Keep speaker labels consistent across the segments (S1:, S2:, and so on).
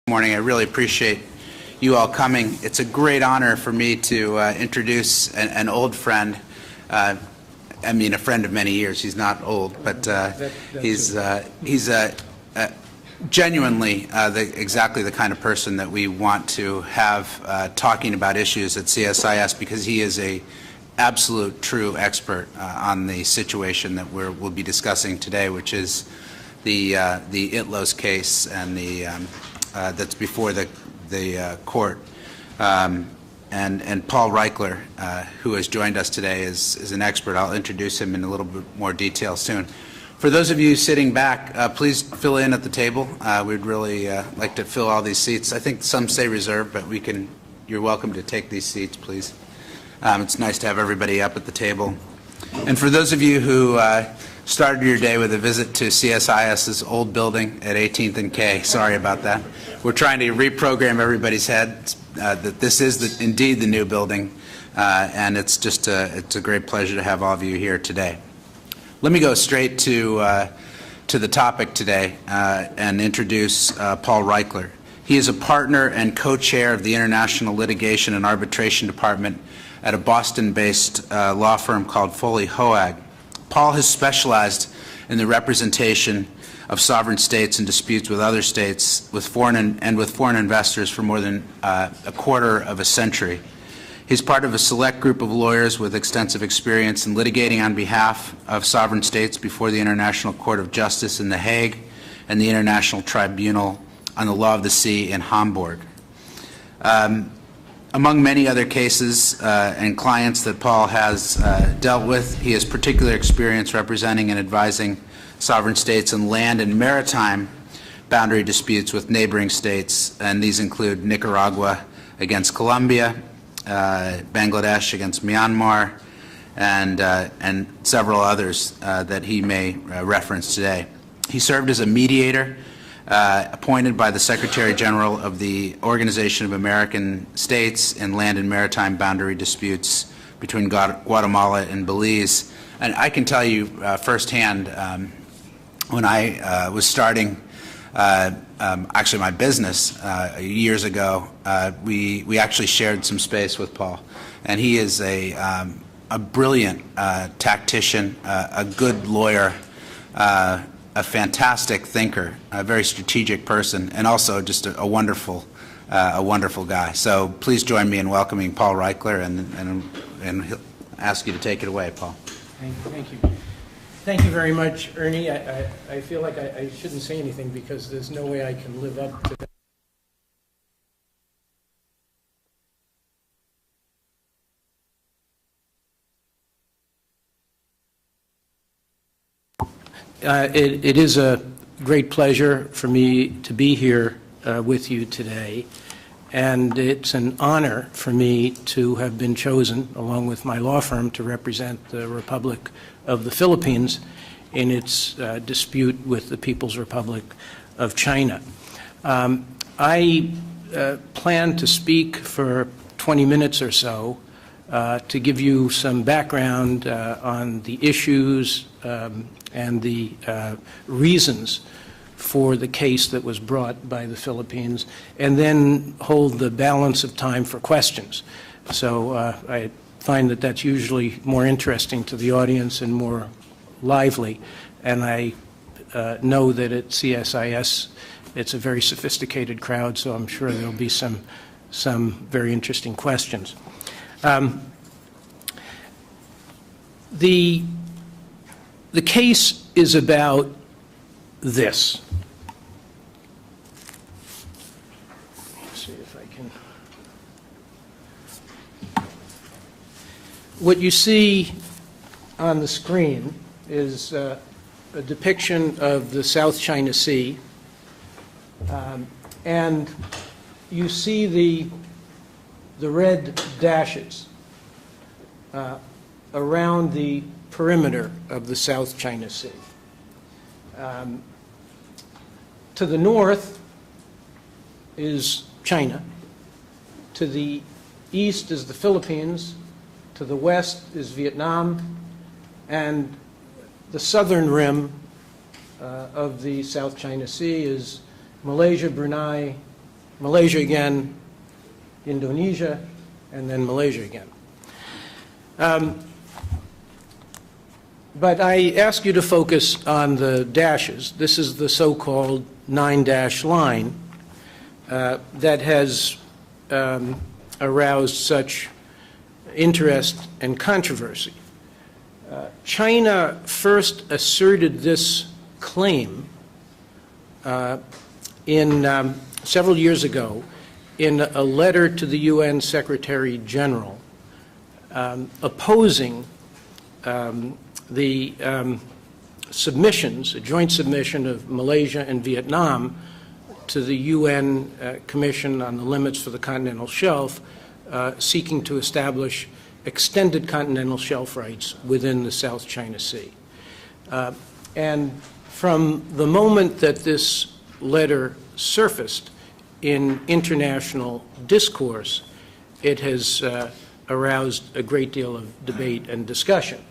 S1: Morning. I really appreciate you all coming. It's a great honor for me to introduce an old friend. I mean, a friend of many years. He's not old, but he's genuinely exactly the kind of person that we want to have talking about issues at CSIS, because he is a absolute true expert on the situation that we'll be discussing today, which is the Itlos case and the that's before the court. And Paul Reichler, who has joined us today, is an expert. I'll introduce him in a little bit more detail soon. For those of you sitting back, please fill in at the table. We'd really like to fill all these seats. I think some say reserved, but you're welcome to take these seats, please. It's nice to have everybody up at the table. And for those of you who started your day with a visit to CSIS's old building at 18th and K, sorry about that. We're trying to reprogram everybody's head that this is indeed the new building, and it's a great pleasure to have all of you here today. Let me go straight to the topic today and introduce Paul Reichler. He is a partner and co-chair of the International Litigation and Arbitration Department at a Boston-based law firm called Foley, Hoag. Paul has specialized in the representation of sovereign states in disputes with other states with foreign investors for more than a quarter of a century. He's part of a select group of lawyers with extensive experience in litigating on behalf of sovereign states before the International Court of Justice in The Hague and the International Tribunal on the Law of the Sea in Hamburg. Among many other cases and clients that Paul has dealt with, he has particular experience representing and advising sovereign states in land and maritime boundary disputes with neighboring states, and these include Nicaragua against Colombia, Bangladesh against Myanmar, and several others that he may reference today. He served as a mediator appointed by the Secretary General of the Organization of American States in land and maritime boundary disputes between Guatemala and Belize. And I can tell you firsthand, when I was starting actually my business years ago, we actually shared some space with Paul. And he is a brilliant tactician, a good lawyer, a fantastic thinker, a very strategic person, and also just a wonderful guy. So please join me in welcoming Paul Reichler, and he'll ask you to take it away, Paul.
S2: Thank you. Thank you very much, Ernie. I feel like I shouldn't say anything because there's no way I can live up to that. It is a great pleasure for me to be here with you today, and it's an honor for me to have been chosen, along with my law firm, to represent the Republic of the Philippines in its dispute with the People's Republic of China. I plan to speak for 20 minutes or so to give you some background on the issues and the reasons for the case that was brought by the Philippines, and then hold the balance of time for questions. So I find that that's usually more interesting to the audience and more lively, and I know that at CSIS it's a very sophisticated crowd, so I'm sure there'll be some very interesting questions. The case is about this. Let's see if I can. What you see on the screen is a depiction of the South China Sea, and you see the red dashes around the perimeter of the South China Sea. To the north is China. To the east is the Philippines. To the west is Vietnam. And the southern rim of the South China Sea is Malaysia, Brunei, Malaysia again, Indonesia, and then Malaysia again. But I ask you to focus on the dashes. This is the so-called 9-dash line that has aroused such interest and controversy. China first asserted this claim several years ago in a letter to the UN Secretary General opposing the submissions, a joint submission of Malaysia and Vietnam to the UN Commission on the Limits for the Continental Shelf, seeking to establish extended continental shelf rights within the South China Sea. And from the moment that this letter surfaced in international discourse, it has aroused a great deal of debate and discussion.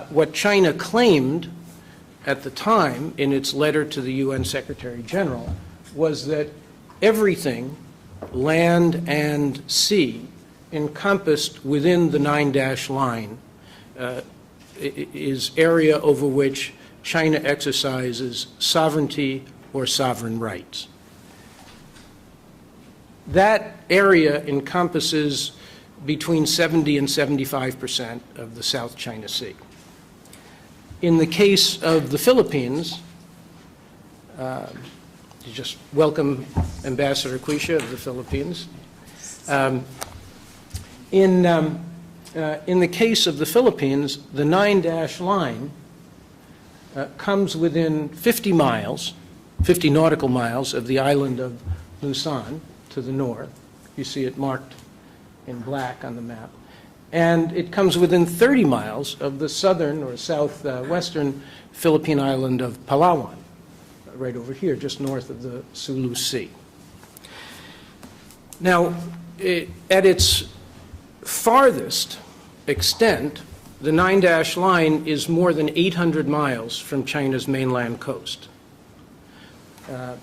S2: What China claimed at the time in its letter to the UN Secretary General was that everything, land and sea, encompassed within the 9-dash line is area over which China exercises sovereignty or sovereign rights. That area encompasses between 70 and 75% of the South China Sea. In the case of the Philippines, just welcome Ambassador Quisha of the Philippines. In the case of the Philippines, the 9-dash line comes within 50 miles, 50 nautical miles of the island of Luzon to the north. You see it marked in black on the map. And it comes within 30 miles of the southern or southwestern Philippine island of Palawan, right over here, just north of the Sulu Sea. Now, at its farthest extent, the 9-dash line is more than 800 miles from China's mainland coast.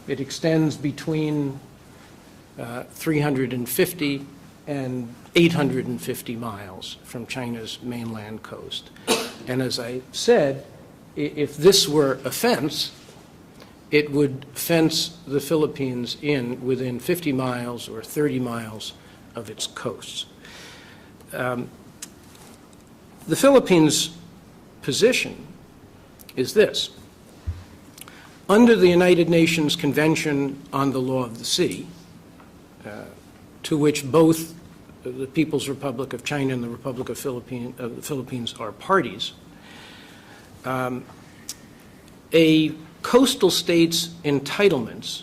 S2: It extends between 350 and 850 miles from China's mainland coast. And as I said, if this were a fence, it would fence the Philippines in within 50 miles or 30 miles of its coasts. The Philippines' position is this. Under the United Nations Convention on the Law of the Sea, to which both the People's Republic of China and the Republic of the Philippines are parties, a coastal state's entitlements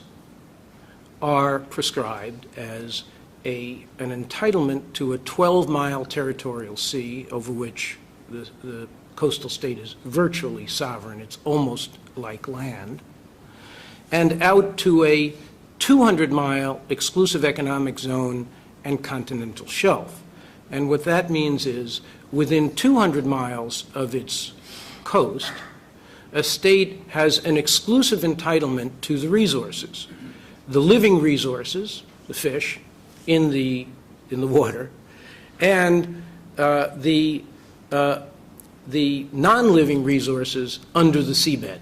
S2: are prescribed as an entitlement to a 12-mile territorial sea over which the coastal state is virtually sovereign. It's almost like land. And out to a 200-mile exclusive economic zone and continental shelf. And what that means is within 200 miles of its coast, a state has an exclusive entitlement to the resources, the living resources, the fish, in the water, and the non-living resources under the seabed.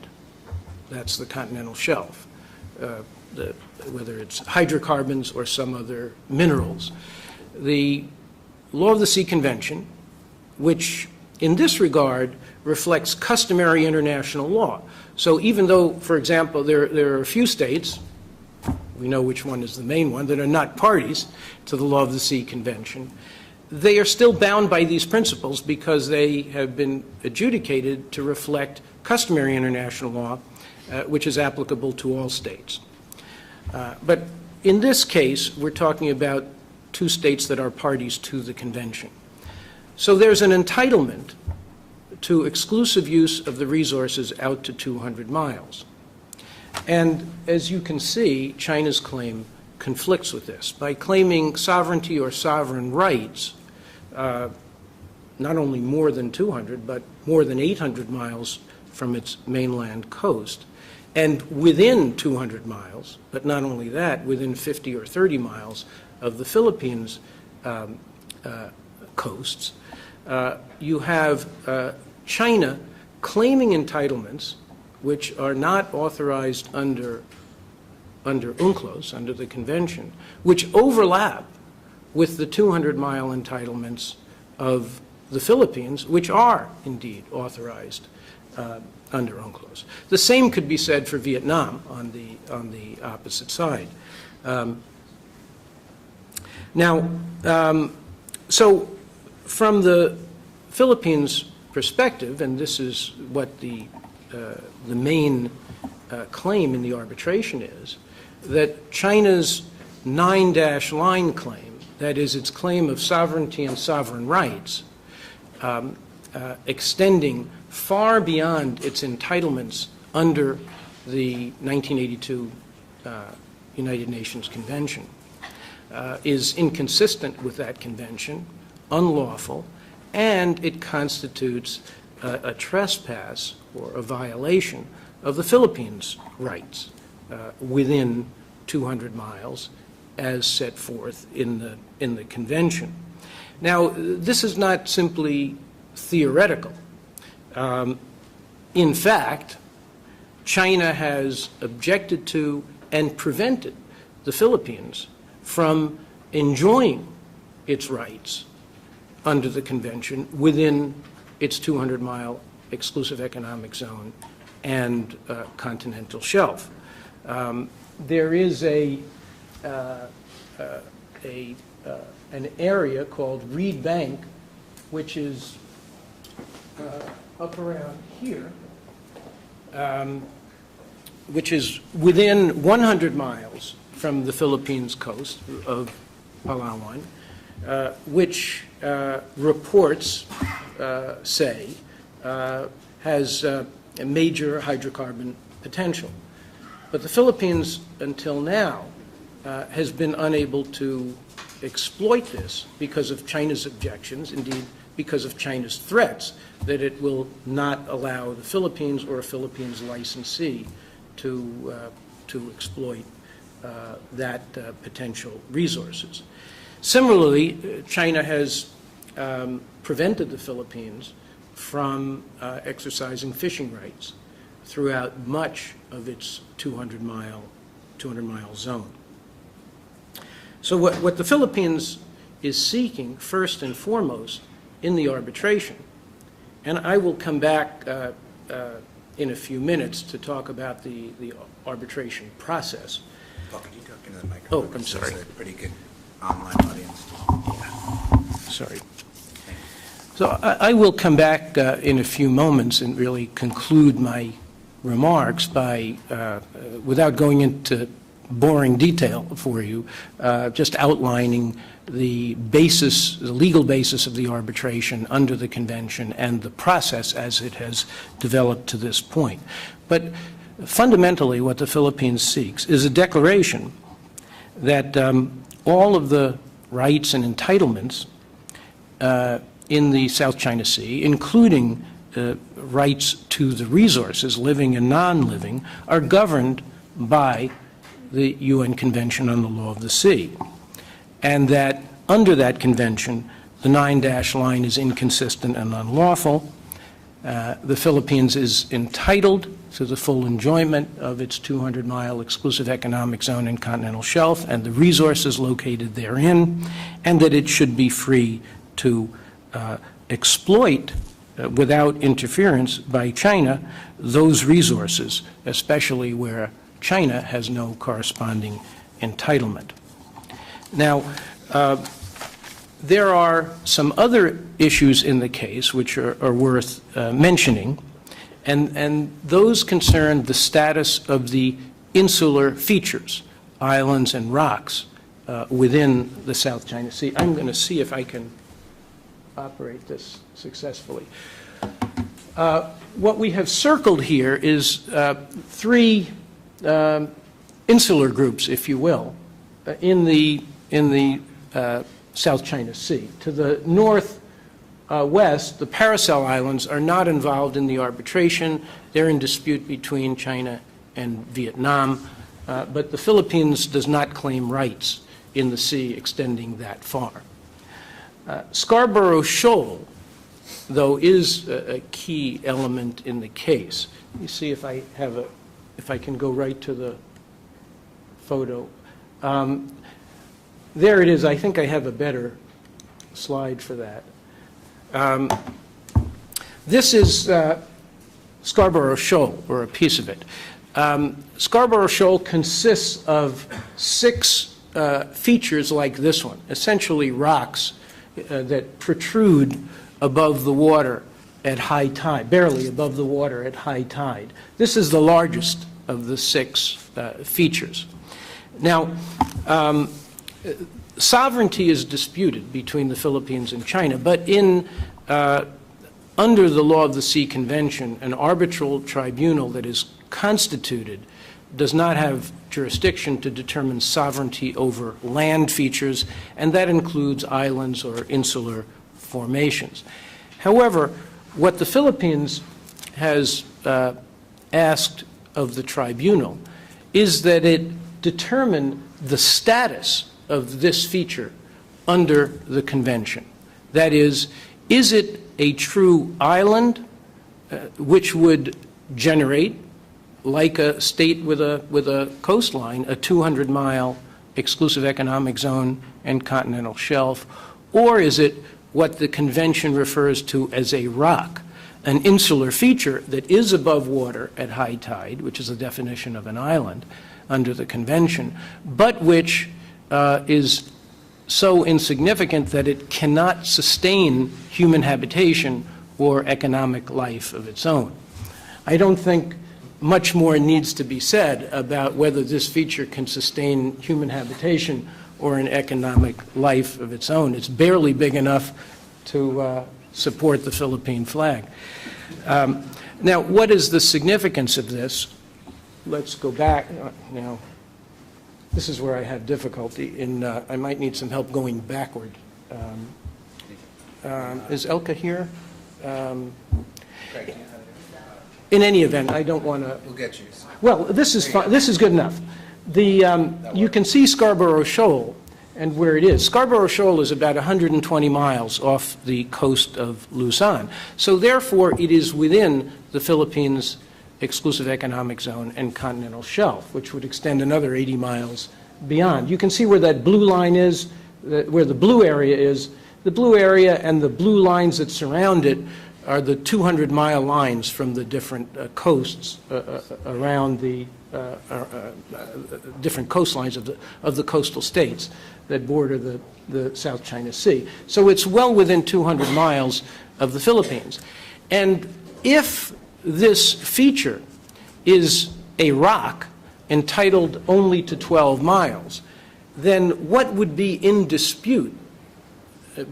S2: That's the continental shelf, whether it's hydrocarbons or some other minerals. The Law of the Sea Convention, which in this regard reflects customary international law. So even though, for example, there are a few states, we know which one is the main one, that are not parties to the Law of the Sea Convention, they are still bound by these principles because they have been adjudicated to reflect customary international law, which is applicable to all states. But in this case, we're talking about two states that are parties to the convention. So there's an entitlement to exclusive use of the resources out to 200 miles. And as you can see, China's claim conflicts with this. By claiming sovereignty or sovereign rights, not only more than 200, but more than 800 miles from its mainland coast, and within 200 miles, but not only that, within 50 or 30 miles of the Philippines coasts, you have China claiming entitlements which are not authorized under UNCLOS, under the convention, which overlap with the 200-mile entitlements of the Philippines, which are indeed authorized under UNCLOS. The same could be said for Vietnam on the opposite side. So from the Philippines' perspective, and this is what the main claim in the arbitration is, that China's 9-line claim, that is its claim of sovereignty and sovereign rights, extending far beyond its entitlements under the 1982 United Nations Convention, is inconsistent with that convention, unlawful, and it constitutes a trespass or a violation of the Philippines' rights within 200 miles as set forth in the convention. Now, this is not simply theoretical. In fact, China has objected to and prevented the Philippines from enjoying its rights under the convention within its 200-mile exclusive economic zone and continental shelf. There is an area called Reed Bank, which is up around here, which is within 100 miles from the Philippines coast of Palawan, which reports say has a major hydrocarbon potential. But the Philippines, until now, has been unable to exploit this because of China's objections, indeed because of China's threats that it will not allow the Philippines or a Philippines licensee to exploit that potential resources. Similarly, China has prevented the Philippines from exercising fishing rights throughout much of its 200-mile zone. So what the Philippines is seeking, first and foremost, in the arbitration, and I will come back in a few minutes to talk about the arbitration process.
S1: Paul, could you talk into the microphone?
S2: Oh, I'm sorry.
S1: This is a pretty good online audience.
S2: Yeah. Sorry. So I will come back in a few moments and really conclude my remarks by, without going into boring detail for you, just outlining the basis, the legal basis of the arbitration under the convention and the process as it has developed to this point. But fundamentally, what the Philippines seeks is a declaration that all of the rights and entitlements in the South China Sea, including rights to the resources, living and non-living, are governed by the UN Convention on the Law of the Sea, and that under that convention, the 9-line is inconsistent and unlawful. The Philippines is entitled to the full enjoyment of its 200-mile exclusive economic zone and continental shelf and the resources located therein, and that it should be free to exploit without interference by China those resources, especially where China has no corresponding entitlement. Now, there are some other issues in the case which are worth mentioning, and those concern the status of the insular features, islands and rocks within the South China Sea. I'm going to see if I can operate this successfully. What we have circled here is three insular groups, if you will, in the South China Sea. To the northwest, the Paracel Islands are not involved in the arbitration. They're in dispute between China and Vietnam, but the Philippines does not claim rights in the sea extending that far. Scarborough Shoal, though, is a key element in the case. Let me see if I can go right to the photo. There it is. I think I have a better slide for that. This is Scarborough Shoal, or a piece of it. Scarborough Shoal consists of 6 features like this one, essentially rocks that protrude above the water at high tide, barely above the water at high tide. This is the largest of the 6 features. Now, sovereignty is disputed between the Philippines and China, but under the Law of the Sea Convention, an arbitral tribunal that is constituted does not have jurisdiction to determine sovereignty over land features, and that includes islands or insular formations. However, what the Philippines has asked of the tribunal is that it determine the status of this feature under the convention. That is it a true island which would generate, like a state with a coastline, a 200-mile exclusive economic zone and continental shelf, or is it what the convention refers to as a rock, an insular feature that is above water at high tide, which is the definition of an island under the convention, but which is so insignificant that it cannot sustain human habitation or economic life of its own. I don't think much more needs to be said about whether this feature can sustain human habitation or an economic life of its own. It's barely big enough to support the Philippine flag. Now, what is the significance of this? Let's go back now. This is where I have difficulty in, I might need some help going backward. Is Elka here? In any event, I don't want to.
S1: We'll get you.
S2: Well, this is fine. This is good enough. You can see Scarborough Shoal and where it is. Scarborough Shoal is about 120 miles off the coast of Luzon. So therefore, it is within the Philippines' exclusive economic zone and continental shelf, which would extend another 80 miles beyond. You can see where that blue line is, where the blue area is. The blue area and the blue lines that surround it are the 200-mile lines from the different coasts around the different coastlines of the coastal states that border the South China Sea. So it's well within 200 miles of the Philippines. And if this feature is a rock entitled only to 12 miles, then what would be in dispute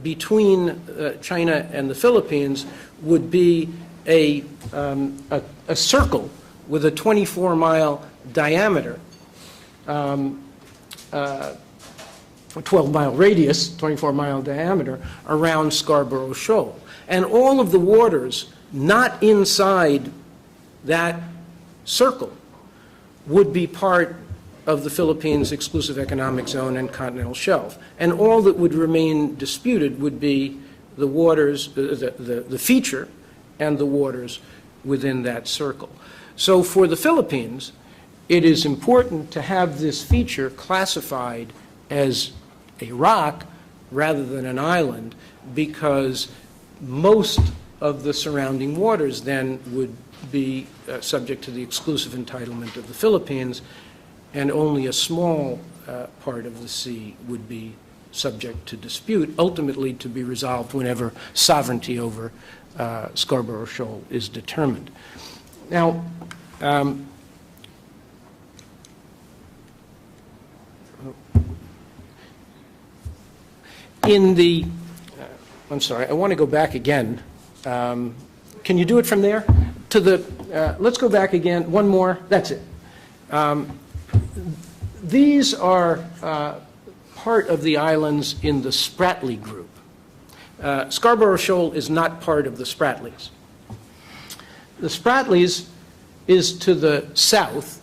S2: between China and the Philippines would be a circle with a 24-mile diameter, a 12-mile radius, 24-mile diameter, around Scarborough Shoal. And all of the waters not inside that circle would be part of the Philippines' exclusive economic zone and continental shelf. And all that would remain disputed would be the waters, the feature and the waters within that circle. So for the Philippines, it is important to have this feature classified as a rock rather than an island, because most of the surrounding waters then would be subject to the exclusive entitlement of the Philippines, and only a small part of the sea would be subject to dispute, ultimately to be resolved whenever sovereignty over Scarborough Shoal is determined. Now, I'm sorry, I want to go back again. Can you do it from there? To the, let's go back again, one more, that's it. These are part of the islands in the Spratly group. Scarborough Shoal is not part of the Spratlys. The Spratlys is to the south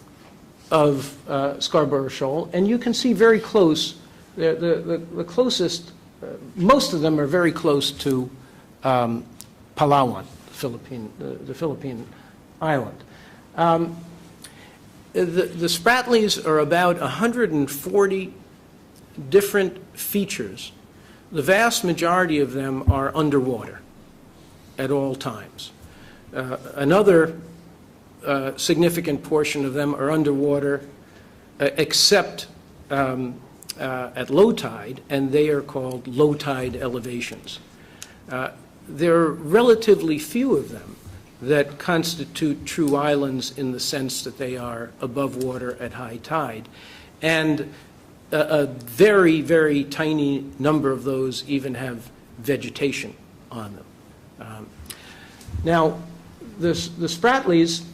S2: of Scarborough Shoal, and you can see very close, the closest, most of them are very close to Palawan, the Philippine island. The Spratlys are about 140 different features. The vast majority of them are underwater at all times. Another significant portion of them are underwater except at low tide, and they are called low tide elevations. There are relatively few of them that constitute true islands in the sense that they are above water at high tide, and a very, very tiny number of those even have vegetation on them. Now, the Spratlys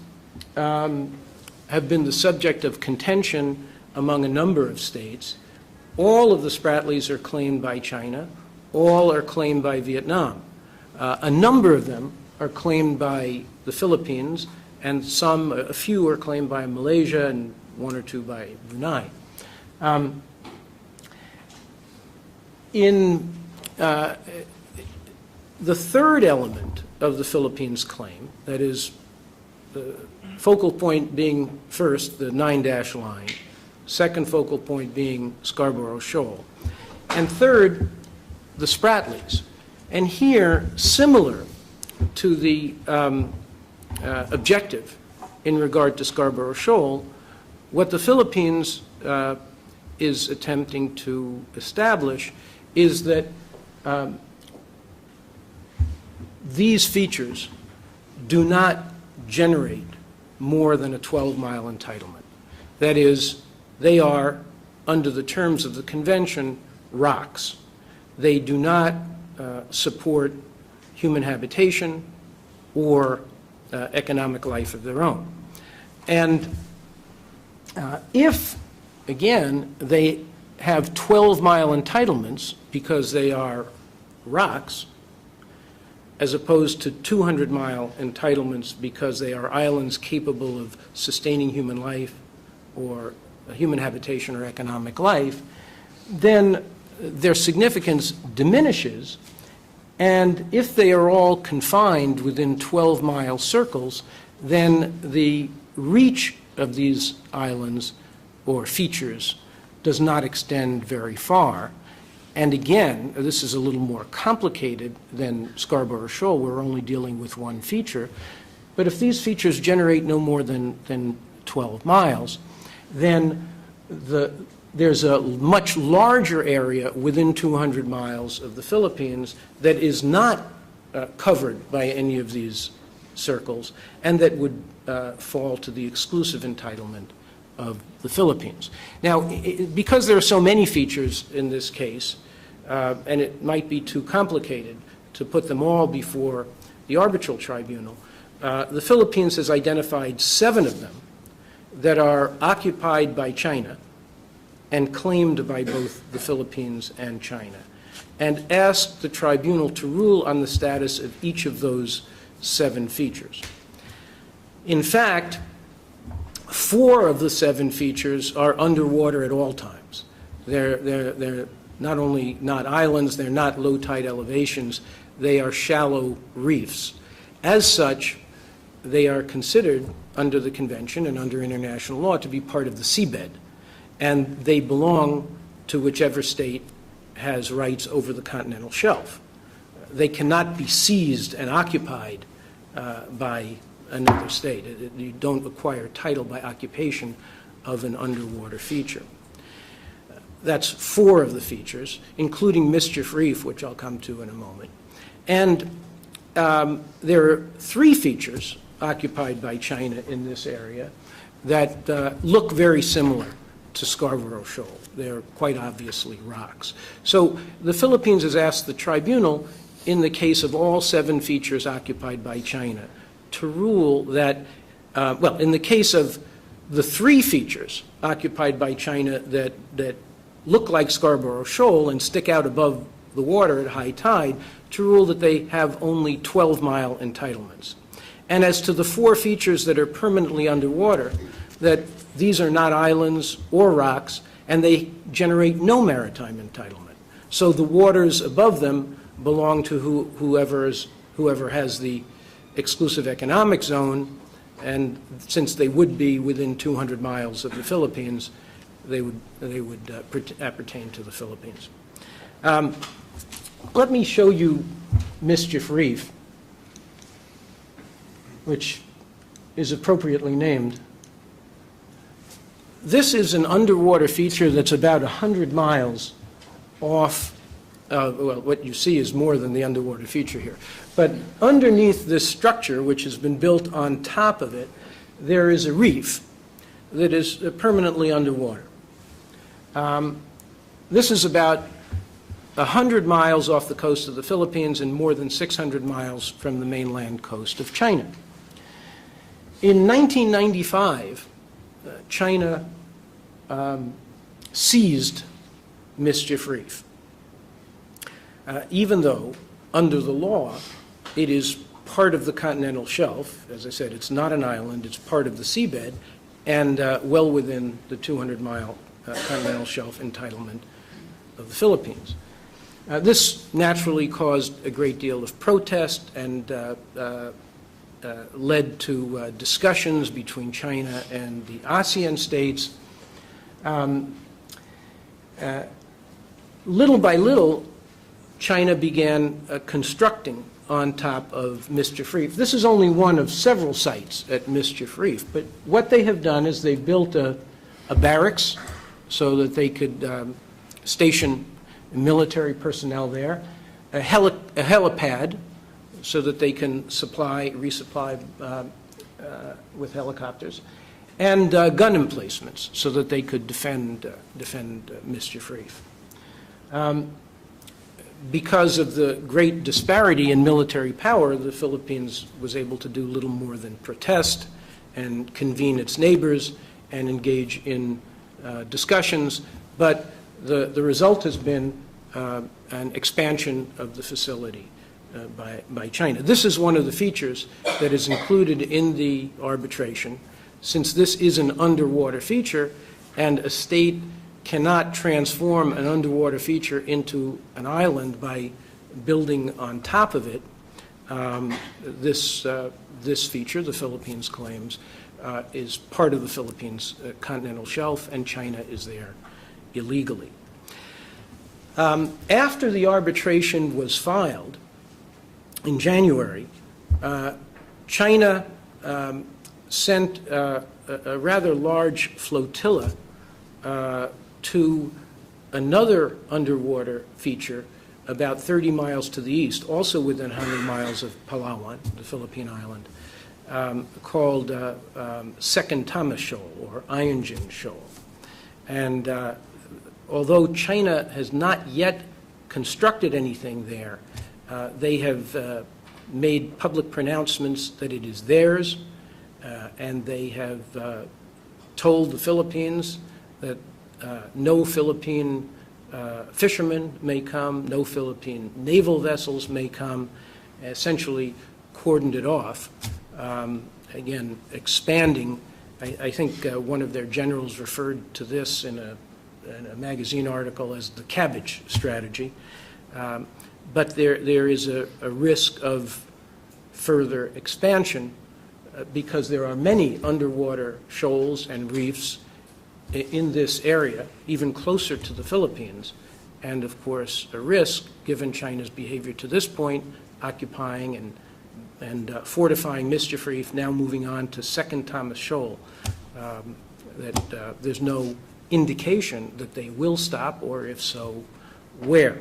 S2: have been the subject of contention among a number of states. All of the Spratlys are claimed by China. All are claimed by Vietnam. A number of them are claimed by the Philippines, and a few are claimed by Malaysia, and one or two by Brunei. In the third element of the Philippines claim, that is, the focal point being first the 9-dash line, second focal point being Scarborough Shoal, and third, the Spratlys. And here, similar to the objective in regard to Scarborough Shoal, what the Philippines is attempting to establish is that these features do not generate more than a 12-mile entitlement. That is, they are, under the terms of the convention, rocks. They do not support human habitation or economic life of their own. And if, again, they have 12-mile entitlements because they are rocks, as opposed to 200-mile entitlements because they are islands capable of sustaining human life or human habitation or economic life, then their significance diminishes. And if they are all confined within 12-mile circles, then the reach of these islands or features does not extend very far. And again, this is a little more complicated than Scarborough Shoal. We're only dealing with one feature. But if these features generate no more than 12 miles, then there's a much larger area within 200 miles of the Philippines that is not covered by any of these circles and that would fall to the exclusive entitlement of the Philippines. Now, because there are so many features in this case, and it might be too complicated to put them all before the arbitral tribunal, the Philippines has identified 7 of them that are occupied by China and claimed by both the Philippines and China, and asked the tribunal to rule on the status of each of those 7 features. In fact, 4 of the 7 features are underwater at all times. They're not only not islands, they're not low tide elevations, they are shallow reefs. As such, they are considered under the convention and under international law to be part of the seabed, and they belong to whichever state has rights over the continental shelf. They cannot be seized and occupied by another state. You don't acquire title by occupation of an underwater feature. That's 4 of the features, including Mischief Reef, which I'll come to in a moment. And there are 3 features occupied by China in this area that look very similar to Scarborough Shoal. They're quite obviously rocks. So the Philippines has asked the tribunal, in the case of all 7 features occupied by China, to rule that, well, in the case of the 3 features occupied by China that look like Scarborough Shoal and stick out above the water at high tide, to rule that they have only 12-mile entitlements. And as to the 4 features that are permanently underwater, that these are not islands or rocks, and they generate no maritime entitlement. So the waters above them belong to whoever has the exclusive economic zone, and since they would be within 200 miles of the Philippines, they would appertain to the Philippines. Let me show you Mischief Reef, which is appropriately named. This is an underwater feature that's about 100 miles off. Well, what you see is more than the underwater feature here. But underneath this structure, which has been built on top of it, there is a reef that is permanently underwater. This is about 100 miles off the coast of the Philippines and more than 600 miles from the mainland coast of China. In 1995, China seized Mischief Reef, even though, under the law, it is part of the continental shelf. As I said, it's not an island, it's part of the seabed, and well within the 200-mile continental shelf entitlement of the Philippines. This naturally caused a great deal of protest and led to discussions between China and the ASEAN states. Little by little, China began constructing on top of Mischief Reef. This is only one of several sites at Mischief Reef, but what they have done is they've built a barracks so that they could station military personnel there, a helipad so that they can resupply with helicopters, and gun emplacements so that they could defend Mischief Reef. Because of the great disparity in military power, the Philippines was able to do little more than protest and convene its neighbors and engage in discussions, but the result has been an expansion of the facility by China. This is one of the features that is included in the arbitration. Since this is an underwater feature and a state cannot transform an underwater feature into an island by building on top of it, this feature, the Philippines claims, is part of the Philippines continental shelf, and China is there illegally. After the arbitration was filed in January, China sent a rather large flotilla to another underwater feature about 30 miles to the east, also within 100 miles of Palawan, the Philippine island, called Second Thomas Shoal, or Huangyan Shoal. And although China has not yet constructed anything there, they have made public pronouncements that it is theirs, and they have told the Philippines that no Philippine fishermen may come, no Philippine naval vessels may come, essentially cordoned it off. Again, expanding. I think one of their generals referred to this in a magazine article as the cabbage strategy. But there is a risk of further expansion because there are many underwater shoals and reefs in this area, even closer to the Philippines, and of course a risk, given China's behavior to this point, occupying and fortifying Mischief Reef, now moving on to Second Thomas Shoal, that there's no indication that they will stop, or if so, where.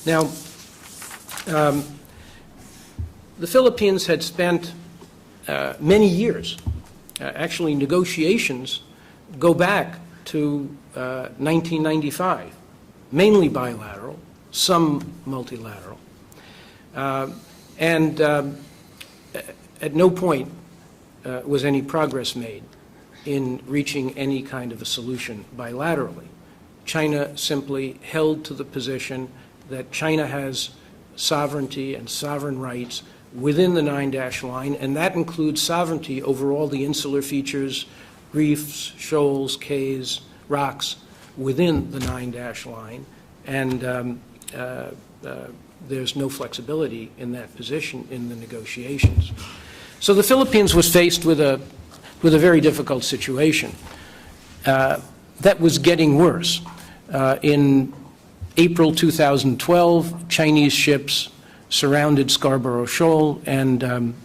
S2: Now, the Philippines had spent many years, actually negotiations go back to 1995, mainly bilateral, some multilateral. And at no point was any progress made in reaching any kind of a solution bilaterally. China simply held to the position that China has sovereignty and sovereign rights within the 9-dash line, and that includes sovereignty over all the insular features reefs, shoals, cays, rocks within the 9-dash line, and there's no flexibility in that position in the negotiations. So the Philippines was faced with a very difficult situation that was getting worse. In April 2012, Chinese ships surrounded Scarborough Shoal and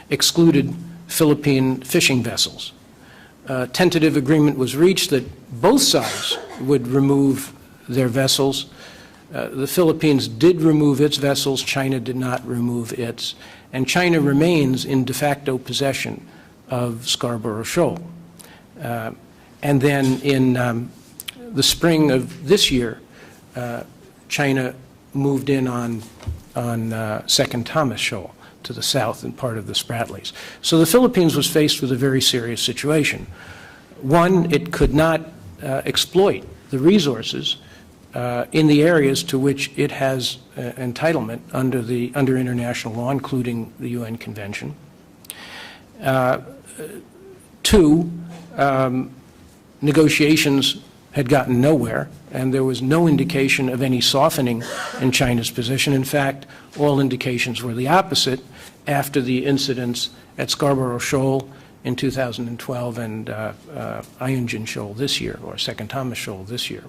S2: excluded Philippine fishing vessels. A tentative agreement was reached that both sides would remove their vessels. The Philippines did remove its vessels, China did not remove its, and China remains in de facto possession of Scarborough Shoal. And then in the spring of this year, China moved in on Second Thomas Shoal to the south and part of the Spratlys. So the Philippines was faced with a very serious situation. One, it could not exploit the resources in the areas to which it has entitlement under international law, including the UN Convention. Two, negotiations had gotten nowhere, and there was no indication of any softening in China's position. In fact, all indications were the opposite after the incidents at Scarborough Shoal in 2012 and Huangyan Shoal this year, or Second Thomas Shoal this year.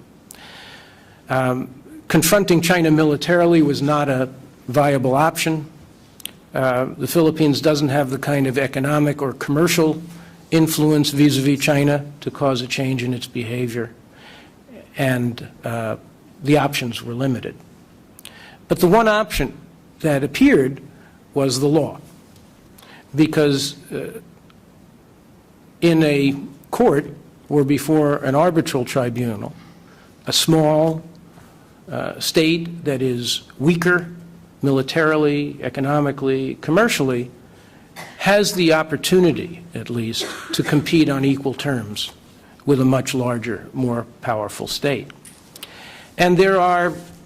S2: Confronting China militarily was not a viable option. The Philippines doesn't have the kind of economic or commercial influence vis-a-vis China to cause a change in its behavior, and the options were limited. But the one option that appeared was the law, because in a court or before an arbitral tribunal, a small state that is weaker militarily, economically, commercially, has the opportunity, at least, to compete on equal terms with a much larger, more powerful state. And there's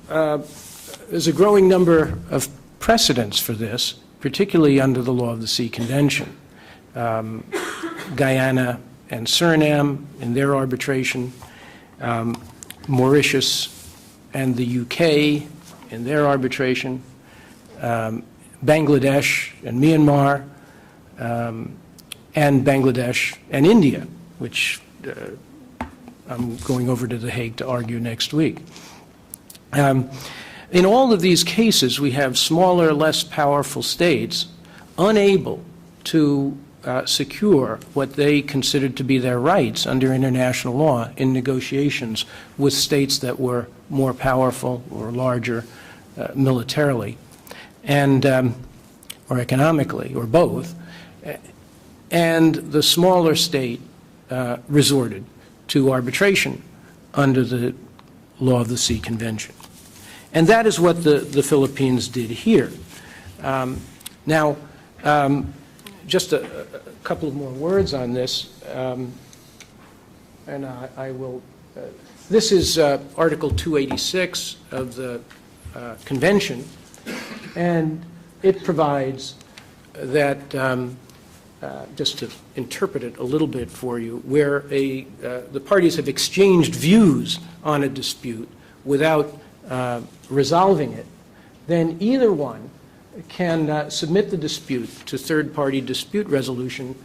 S2: a growing number of precedents for this, particularly under the law of the sea convention. Guyana and Suriname in their arbitration, Mauritius and the UK in their arbitration, Bangladesh and Myanmar, and Bangladesh and India, which I'm going over to The Hague to argue next week. In all of these cases, we have smaller, less powerful states unable to secure what they considered to be their rights under international law in negotiations with states that were more powerful or larger militarily and or economically, or both, and the smaller state resorted to arbitration under the law of the sea convention. And that is what the Philippines did here. Now, just a couple of more words on this, and I will, this is Article 286 of the Convention, and it provides that, just to interpret it a little bit for you, where the parties have exchanged views on a dispute without resolving it, then either one can submit the dispute to third-party dispute resolution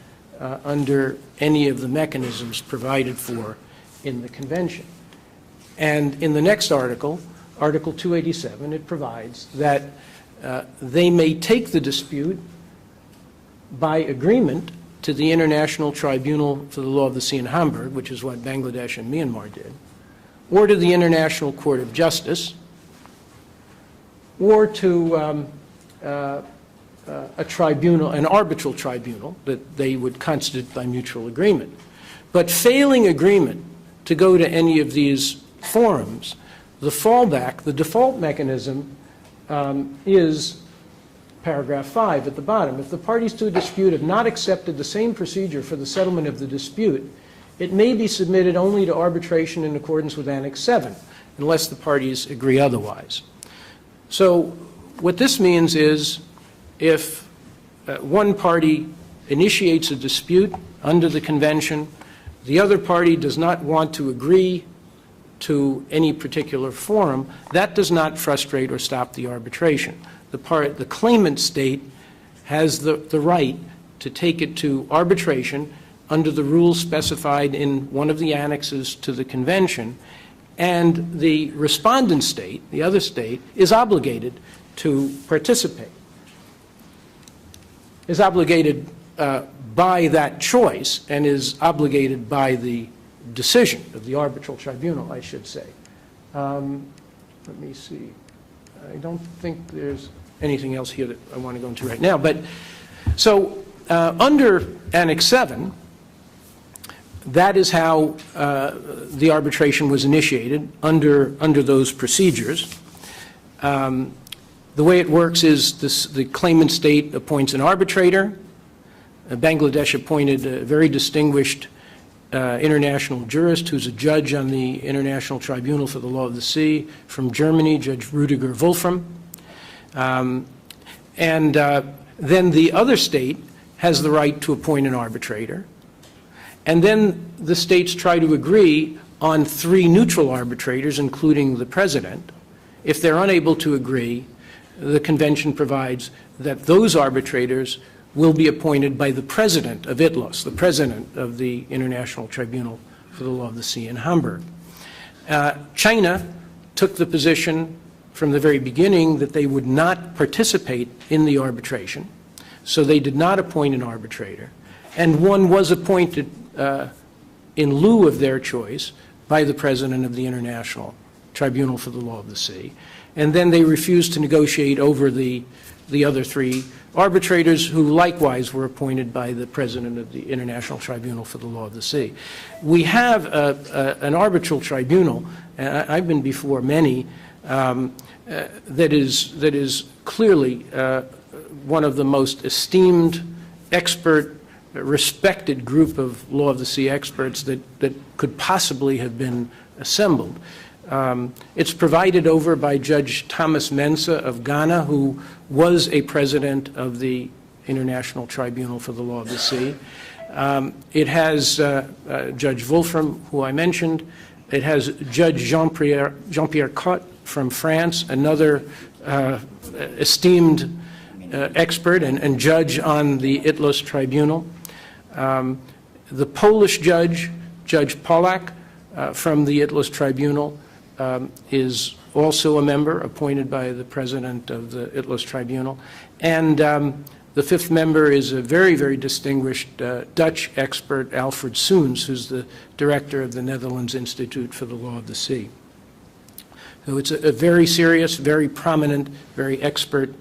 S2: under any of the mechanisms provided for in the Convention. And in the next article, Article 287, it provides that they may take the dispute by agreement to the International Tribunal for the Law of the Sea in Hamburg, which is what Bangladesh and Myanmar did, or to the International Court of Justice, or to a tribunal, an arbitral tribunal that they would constitute by mutual agreement. But failing agreement to go to any of these forums, the fallback, the default mechanism is paragraph 5 at the bottom. If the parties to a dispute have not accepted the same procedure for the settlement of the dispute, it may be submitted only to arbitration in accordance with Annex 7, unless the parties agree otherwise. So what this means is if one party initiates a dispute under the convention, the other party does not want to agree to any particular forum, that does not frustrate or stop the arbitration. The claimant state has the right to take it to arbitration under the rules specified in one of the annexes to the convention, and the respondent state, the other state, is obligated to participate. Is obligated by that choice and is obligated by the decision of the arbitral tribunal, I should say. Let me see. I don't think there's anything else here that I want to go into right now. But so under Annex 7, that is how the arbitration was initiated under those procedures. The way it works is the claimant state appoints an arbitrator. Bangladesh appointed a very distinguished international jurist who's a judge on the International Tribunal for the Law of the Sea from Germany, Judge Rudiger Wolfram. Then the other state has the right to appoint an arbitrator. And then the states try to agree on 3 neutral arbitrators, including the president. If they're unable to agree, the convention provides that those arbitrators will be appointed by the president of ITLOS, the president of the International Tribunal for the Law of the Sea in Hamburg. China took the position from the very beginning that they would not participate in the arbitration, so they did not appoint an arbitrator, and one was appointed in lieu of their choice by the president of the International Tribunal for the Law of the Sea, and then they refused to negotiate over the other 3 arbitrators, who likewise were appointed by the president of the International Tribunal for the Law of the Sea. We have an arbitral tribunal, and I've been before many, that is clearly one of the most esteemed, expert, respected group of Law of the Sea experts that could possibly have been assembled. It's provided over by Judge Thomas Mensah of Ghana, who was a president of the International Tribunal for the Law of the Sea. It has Judge Wolfram, who I mentioned. It has Judge Jean-Pierre Cotte from France, another esteemed expert and judge on the ITLOS Tribunal. The Polish judge, Judge Polak, from the ITLOS Tribunal, is also a member appointed by the president of the ITLOS Tribunal. And the 5th member is a very, very distinguished Dutch expert, Alfred Soens, who's the director of the Netherlands Institute for the Law of the Sea. So it's a very serious, very prominent, very expert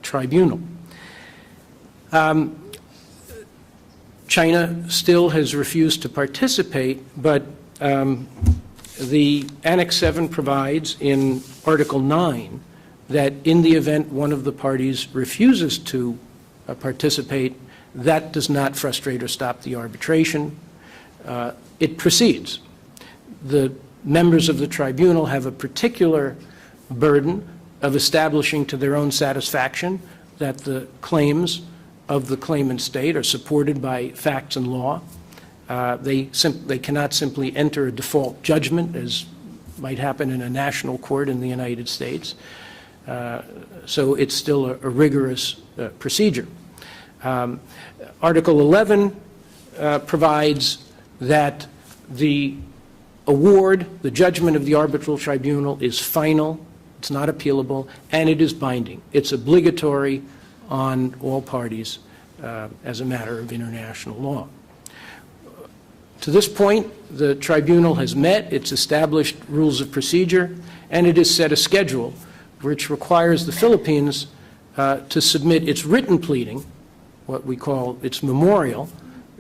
S2: tribunal. China still has refused to participate, but the Annex 7 provides in Article 9 that in the event one of the parties refuses to participate, that does not frustrate or stop the arbitration. It proceeds. The members of the tribunal have a particular burden of establishing to their own satisfaction that the claims of the claimant state are supported by facts and law. They cannot simply enter a default judgment, as might happen in a national court in the United States. So it's still a rigorous procedure. Article 11 provides that the award, the judgment of the arbitral tribunal is final, it's not appealable, and it is binding. It's obligatory on all parties as a matter of international law. To this point, the tribunal has met its established rules of procedure, and it has set a schedule which requires the Philippines to submit its written pleading, what we call its memorial,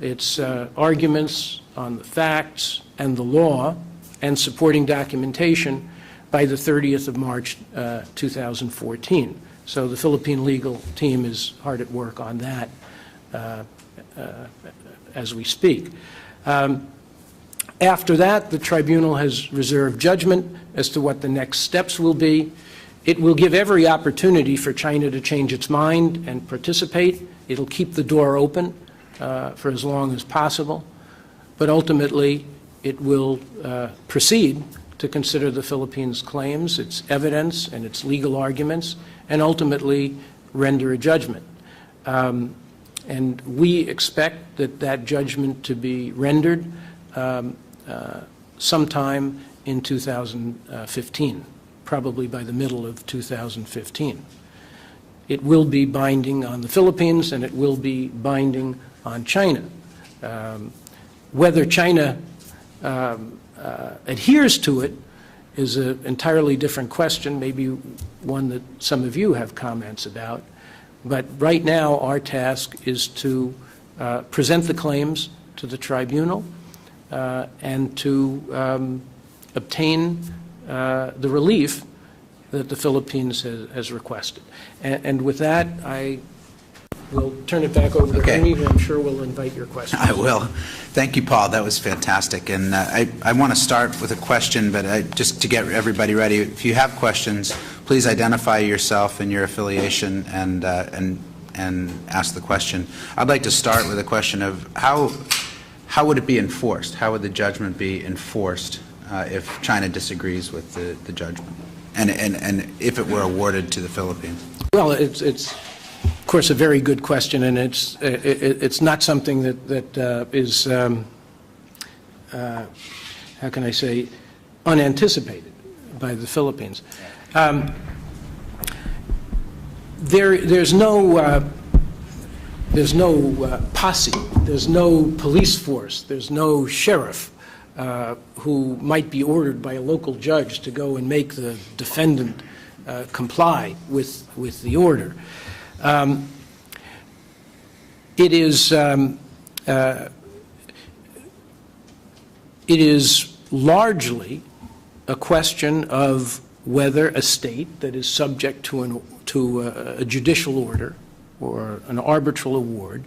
S2: its arguments on the facts and the law and supporting documentation by the 30th of March 2014. So the Philippine legal team is hard at work on that as we speak. After that, the tribunal has reserved judgment as to what the next steps will be. It will give every opportunity for China to change its mind and participate. It'll keep the door open for as long as possible. But ultimately, it will proceed to consider the Philippines' claims, its evidence, and its legal arguments, and ultimately render a judgment. And we expect that judgment to be rendered sometime in 2015, probably by the middle of 2015. It will be binding on the Philippines, and it will be binding on China. Whether China adheres to it is an entirely different question, maybe one that some of you have comments about. But right now, our task is to present the claims to the tribunal and to obtain the relief that the Philippines has requested. And with that, I will turn it back over to Ernie, who I'm sure will invite your questions.
S1: I will. Thank you, Paul. That was fantastic. And I want to start with a question, but just to get everybody ready, if you have questions, please identify yourself and your affiliation and ask the question. I'd like to start with a question of how would it be enforced? How would the judgment be enforced if China disagrees with the judgment, and if it were awarded to the Philippines?
S2: Well, it's of course a very good question, and it's not something that is how can I say, unanticipated by the Philippines. There's no posse, there's no police force, there's no sheriff who might be ordered by a local judge to go and make the defendant comply with the order. It is largely a question of whether a state that is subject to a judicial order or an arbitral award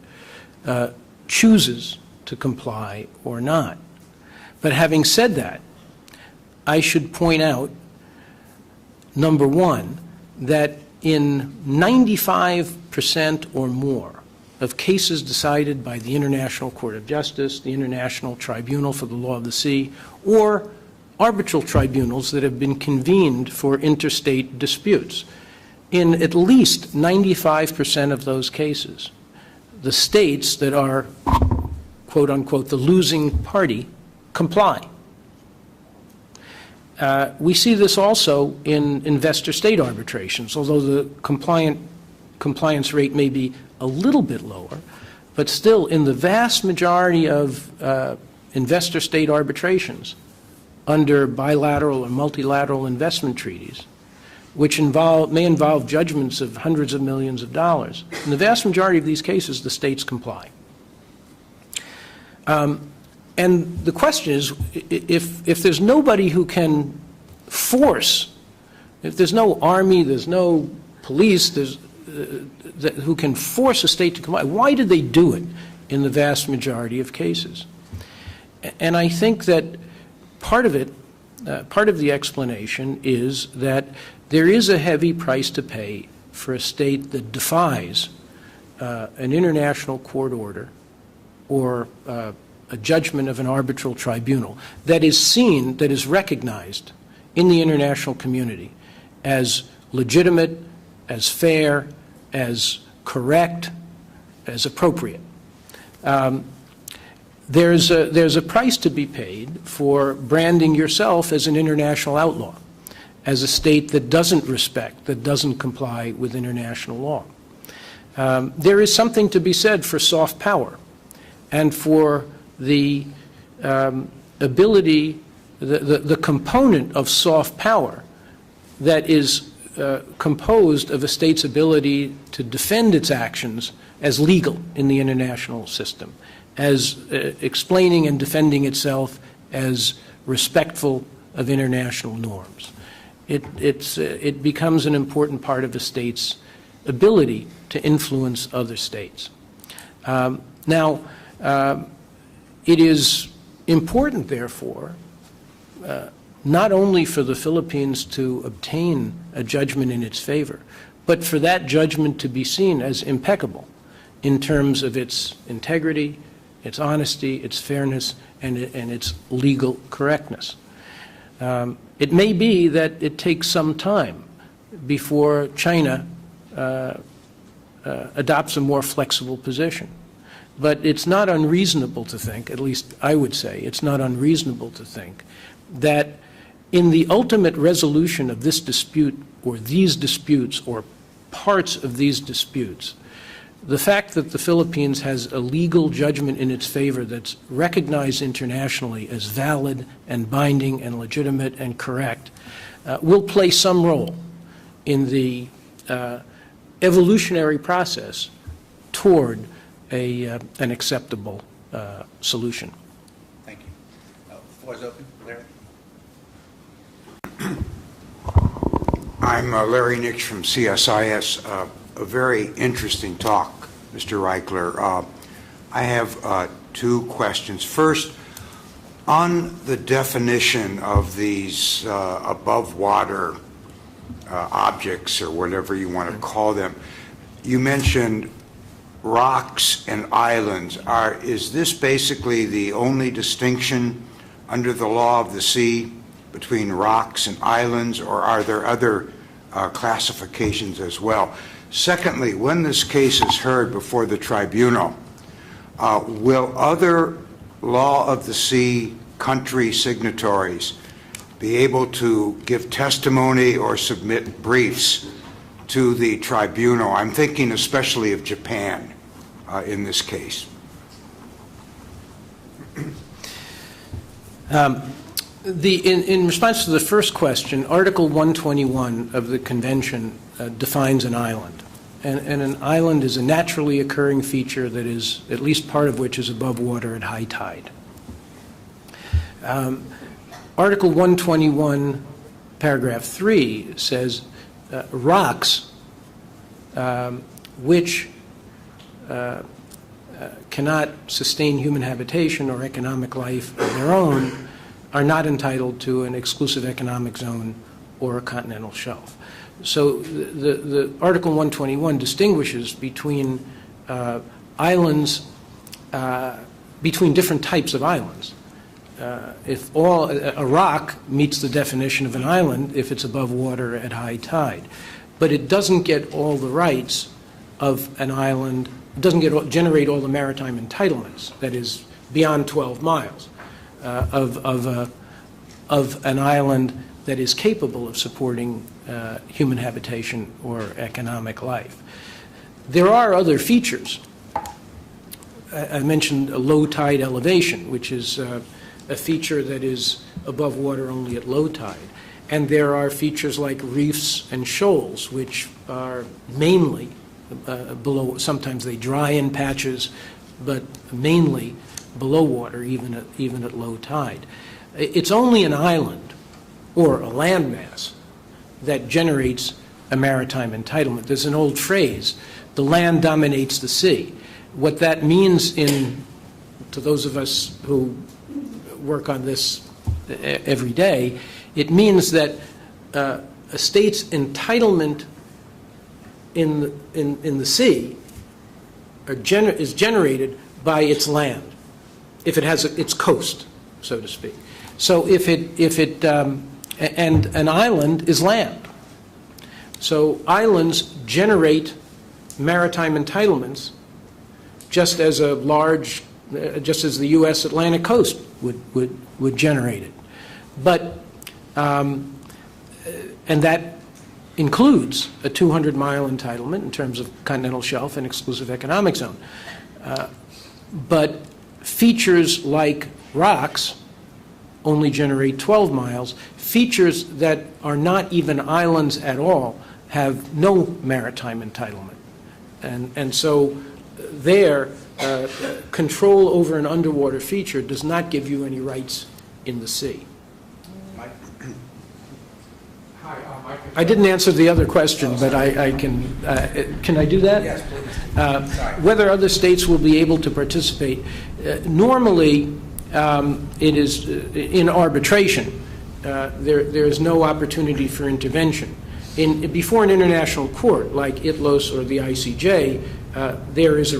S2: chooses to comply or not. But having said that, I should point out, number one, that in 95% or more of cases decided by the International Court of Justice, the International Tribunal for the Law of the Sea, or arbitral tribunals that have been convened for interstate disputes, in at least 95% of those cases, the states that are, quote unquote, the losing party comply. We see this also in investor-state arbitrations, although the compliance rate may be a little bit lower, but still in the vast majority of investor-state arbitrations under bilateral or multilateral investment treaties, which may involve judgments of hundreds of millions of dollars. In the vast majority of these cases, the states comply. And the question is, if there's nobody who can force, if there's no army, there's no police, who can force a state to comply, why did they do it in the vast majority of cases? And I think that part of it, part of the explanation is that there is a heavy price to pay for a state that defies an international court order or a judgment of an arbitral tribunal that is seen, that is recognized in the international community as legitimate, as fair, as correct, as appropriate. There's a price to be paid for branding yourself as an international outlaw, as a state that doesn't respect, that doesn't comply with international law. There is something to be said for soft power and for the ability, the component of soft power that is composed of a state's ability to defend its actions as legal in the international system, as explaining and defending itself as respectful of international norms. It becomes an important part of a state's ability to influence other states. Now, it is important, therefore, not only for the Philippines to obtain a judgment in its favor, but for that judgment to be seen as impeccable in terms of its integrity, its honesty, its fairness, and its legal correctness. It may be that it takes some time before China adopts a more flexible position. But it's not unreasonable to think, at least I would say, it's not unreasonable to think that in the ultimate resolution of this dispute or these disputes or parts of these disputes, the fact that the Philippines has a legal judgment in its favor that's recognized internationally as valid and binding and legitimate and correct will play some role in the evolutionary process toward an acceptable solution.
S1: Thank you. Floor is open. Larry?
S3: I'm Larry Nix from CSIS. A very interesting talk, Mr. Reichler. I have two questions. First, on the definition of these above water objects, or whatever you want to call them, you mentioned rocks and islands. Is this basically the only distinction under the law of the sea between rocks and islands, or are there other classifications as well? Secondly, when this case is heard before the tribunal, will other law of the sea country signatories be able to give testimony or submit briefs to the tribunal? I'm thinking especially of Japan in this case.
S2: In response to the first question, Article 121 of the Convention defines an island. And an island is a naturally occurring feature that is, at least part of which is above water at high tide. Article 121, paragraph 3 says rocks which cannot sustain human habitation or economic life of their own are not entitled to an exclusive economic zone or a continental shelf. So the Article 121 distinguishes between islands, between different types of islands. If a rock meets the definition of an island if it's above water at high tide, but it doesn't get all the rights of an island, doesn't generate all the maritime entitlements, that is, beyond 12 miles of an island that is capable of supporting human habitation or economic life. There are other features. I mentioned a low tide elevation, which is a feature that is above water only at low tide. And there are features like reefs and shoals, which are mainly below. Sometimes they dry in patches, but mainly below water, even at low tide. It's only an island or a landmass that generates a maritime entitlement. There's an old phrase, the land dominates the sea. What that means to those of us who work on this every day, it means that a state's entitlement in the sea is generated by its land, if it has its coast, so to speak. So and an island is land. So islands generate maritime entitlements just as just as the U.S. Atlantic coast would generate it. But, and that includes a 200-mile entitlement in terms of continental shelf and exclusive economic zone. But features like rocks only generate 12 miles. Features that are not even islands at all have no maritime entitlement. And so there, control over an underwater feature does not give you any rights in the sea.
S1: Mike?
S4: Hi, Mike.
S2: I didn't answer the other question, but I can I do that?
S1: Yes, please. Sorry.
S2: Whether other states will be able to participate. Normally, it is in arbitration. there is no opportunity for intervention. Before an international court like ITLOS or the ICJ, there is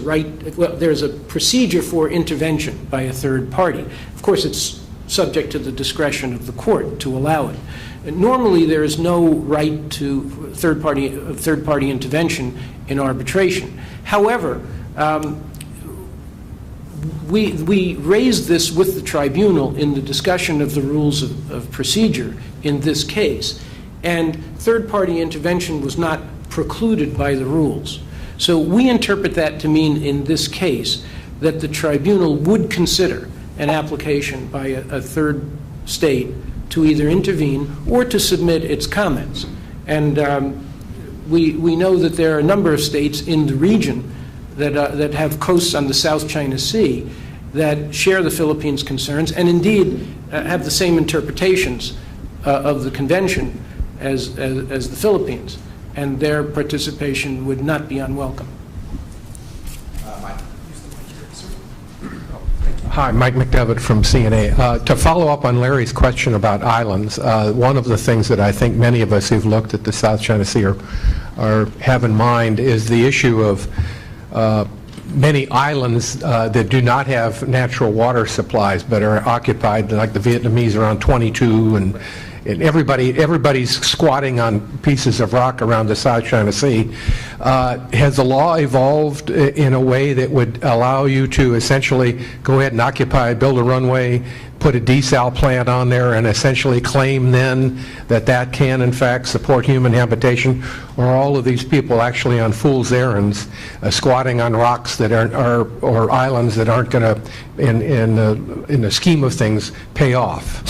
S2: there's a procedure for intervention by a third party. Of course, it's subject to the discretion of the court to allow it. Normally, there is no right to third-party intervention in arbitration. However, we raised this with the tribunal in the discussion of the rules of procedure in this case, and third-party intervention was not precluded by the rules. So we interpret that to mean in this case that the tribunal would consider an application by a third state to either intervene or to submit its comments. And we know that there are a number of states in the region that have coasts on the South China Sea that share the Philippines' concerns and indeed have the same interpretations of the convention as the Philippines, and their participation would not be unwelcome.
S4: Hi, Mike McDevitt from CNA. To follow up on Larry's question about islands, one of the things that I think many of us who've looked at the South China Sea have in mind is the issue of many islands that do not have natural water supplies but are occupied, like the Vietnamese are on 22, and everybody's squatting on pieces of rock around the South China Sea. Has the law evolved in a way that would allow you to essentially go ahead and occupy, build a runway, put a desal plant on there, and essentially claim then that can in fact support human habitation? Or are all of these people actually on fool's errands, squatting on rocks that or islands that aren't going to, in the scheme of things, pay off?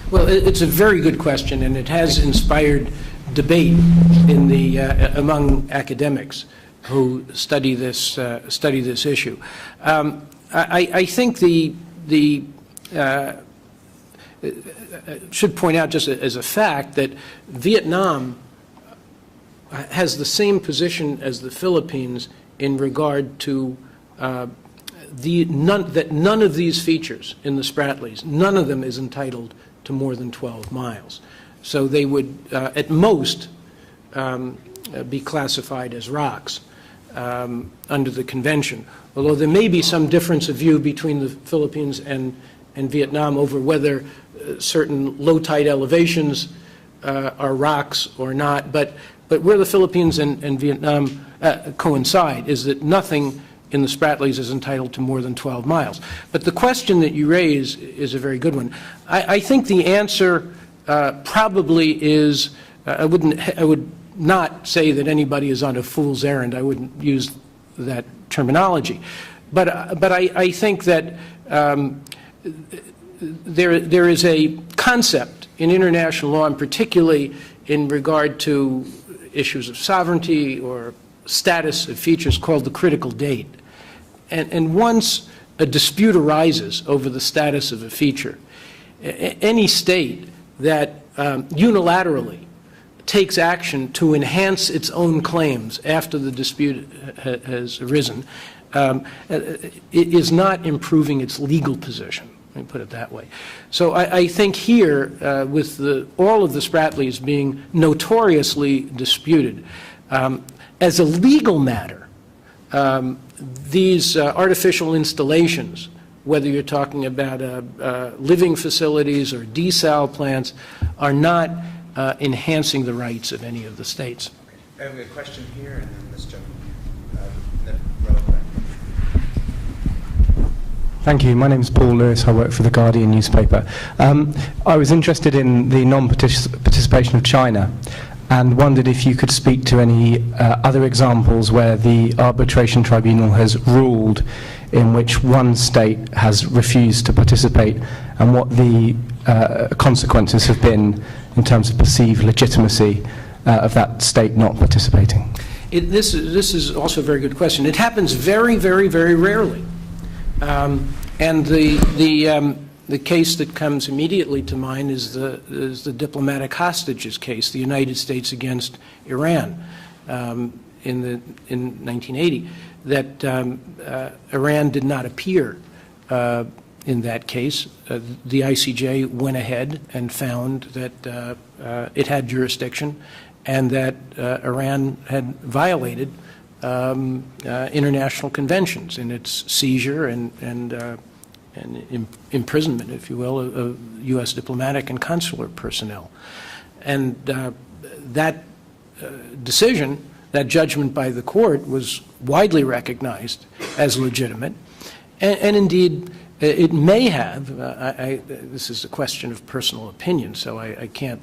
S2: Well, it's a very good question, and it has inspired debate in among academics who study this issue. I think should point out just as a fact that Vietnam has the same position as the Philippines in regard to that none of these features in the Spratlys, none of them is entitled to more than 12 miles. So they would, at most, be classified as rocks under the convention, although there may be some difference of view between the Philippines and Vietnam over whether certain low-tide elevations are rocks or not. But where the Philippines and Vietnam coincide is that nothing in the Spratlys is entitled to more than 12 miles. But the question that you raise is a very good one. I think the answer probably is, I would not say that anybody is on a fool's errand. I wouldn't use that terminology. But I think that there is a concept in international law, and particularly in regard to issues of sovereignty or status of features, called the critical date. And once a dispute arises over the status of a feature, any state that unilaterally takes action to enhance its own claims after the dispute has arisen is not improving its legal position. Let me put it that way. So I think here, with all of the Spratlys being notoriously disputed, as a legal matter, these artificial installations, whether you're talking about living facilities or desal plants, are not enhancing the rights of any of the states.
S1: I have a question here, and then this gentleman.
S5: Thank you. My name is Paul Lewis. I work for the Guardian newspaper. I was interested in the non-participation of China and wondered if you could speak to any other examples where the arbitration tribunal has ruled in which one state has refused to participate, and what the consequences have been in terms of perceived legitimacy of that state not participating.
S2: This is also a very good question. It happens very, very, very rarely. And the case that comes immediately to mind is the diplomatic hostages case, the United States against Iran in 1980, that Iran did not appear in that case. The ICJ went ahead and found that it had jurisdiction and that Iran had violated international conventions in its seizure and imprisonment, if you will, of U.S. diplomatic and consular personnel. And that decision, that judgment by the court, was widely recognized as legitimate. And indeed, it may have, this is a question of personal opinion, so I can't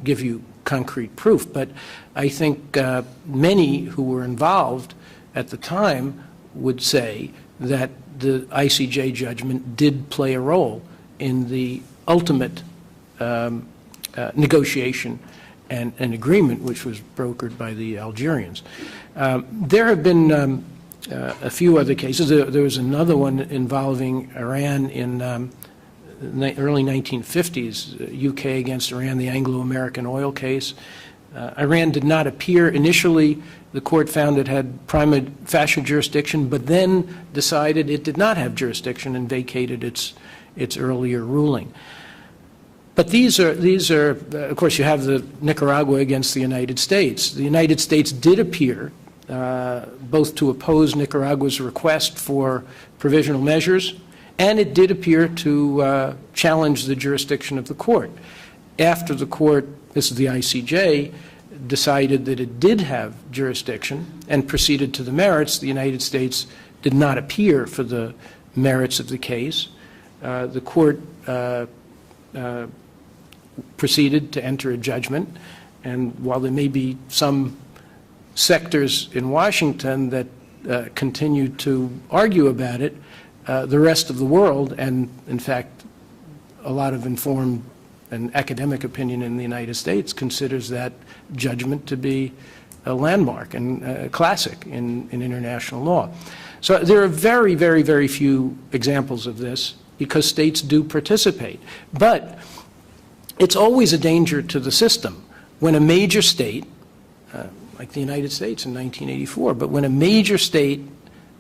S2: give you concrete proof, but I think many who were involved at the time would say that the ICJ judgment did play a role in the ultimate negotiation and an agreement which was brokered by the Algerians. There have been a few other cases. There was another one involving Iran in the early 1950s, UK against Iran, the Anglo-American oil case. Iran did not appear. Initially, the court found it had prima facie jurisdiction, but then decided it did not have jurisdiction and vacated its earlier ruling. But these are, of course, you have the Nicaragua against the United States. The United States did appear both to oppose Nicaragua's request for provisional measures, and it did appear to challenge the jurisdiction of the court. After the court, this is the ICJ, decided that it did have jurisdiction and proceeded to the merits, the United States did not appear for the merits of the case. The court proceeded to enter a judgment, and while there may be some sectors in Washington that continue to argue about it, the rest of the world, and in fact a lot of informed and academic opinion in the United States, considers that judgment to be a landmark and a classic in international law. So there are very, very, very few examples of this because states do participate. But it's always a danger to the system when a major state, like the United States in 1984, but when a major state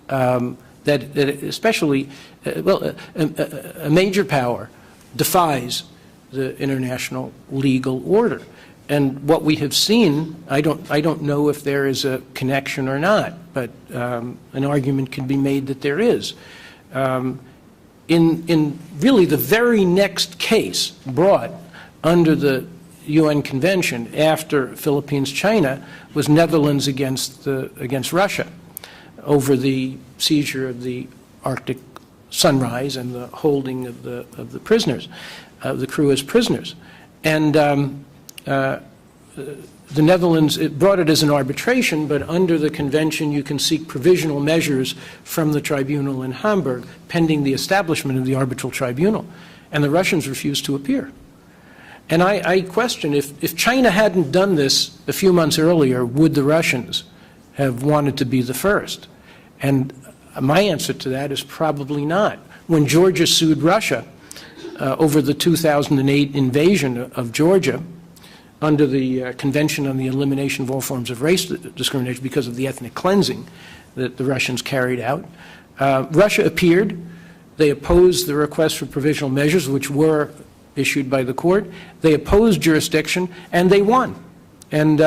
S2: that especially, a major power defies the international legal order. And what we have seen, I don't know if there is a connection or not, but an argument can be made that there is. In really the very next case brought under the UN Convention after Philippines-China was Netherlands against Russia over the seizure of the Arctic Sunrise and the holding of the prisoners, the crew as prisoners. And the Netherlands, it brought it as an arbitration, but under the convention you can seek provisional measures from the tribunal in Hamburg pending the establishment of the arbitral tribunal. And the Russians refused to appear. And I question if China hadn't done this a few months earlier, would the Russians have wanted to be the first? And my answer to that is probably not. When Georgia sued Russia over the 2008 invasion of Georgia under the Convention on the Elimination of All Forms of Race Discrimination because of the ethnic cleansing that the Russians carried out, Russia appeared. They opposed the request for provisional measures, which were issued by the court. They opposed jurisdiction, and they won. And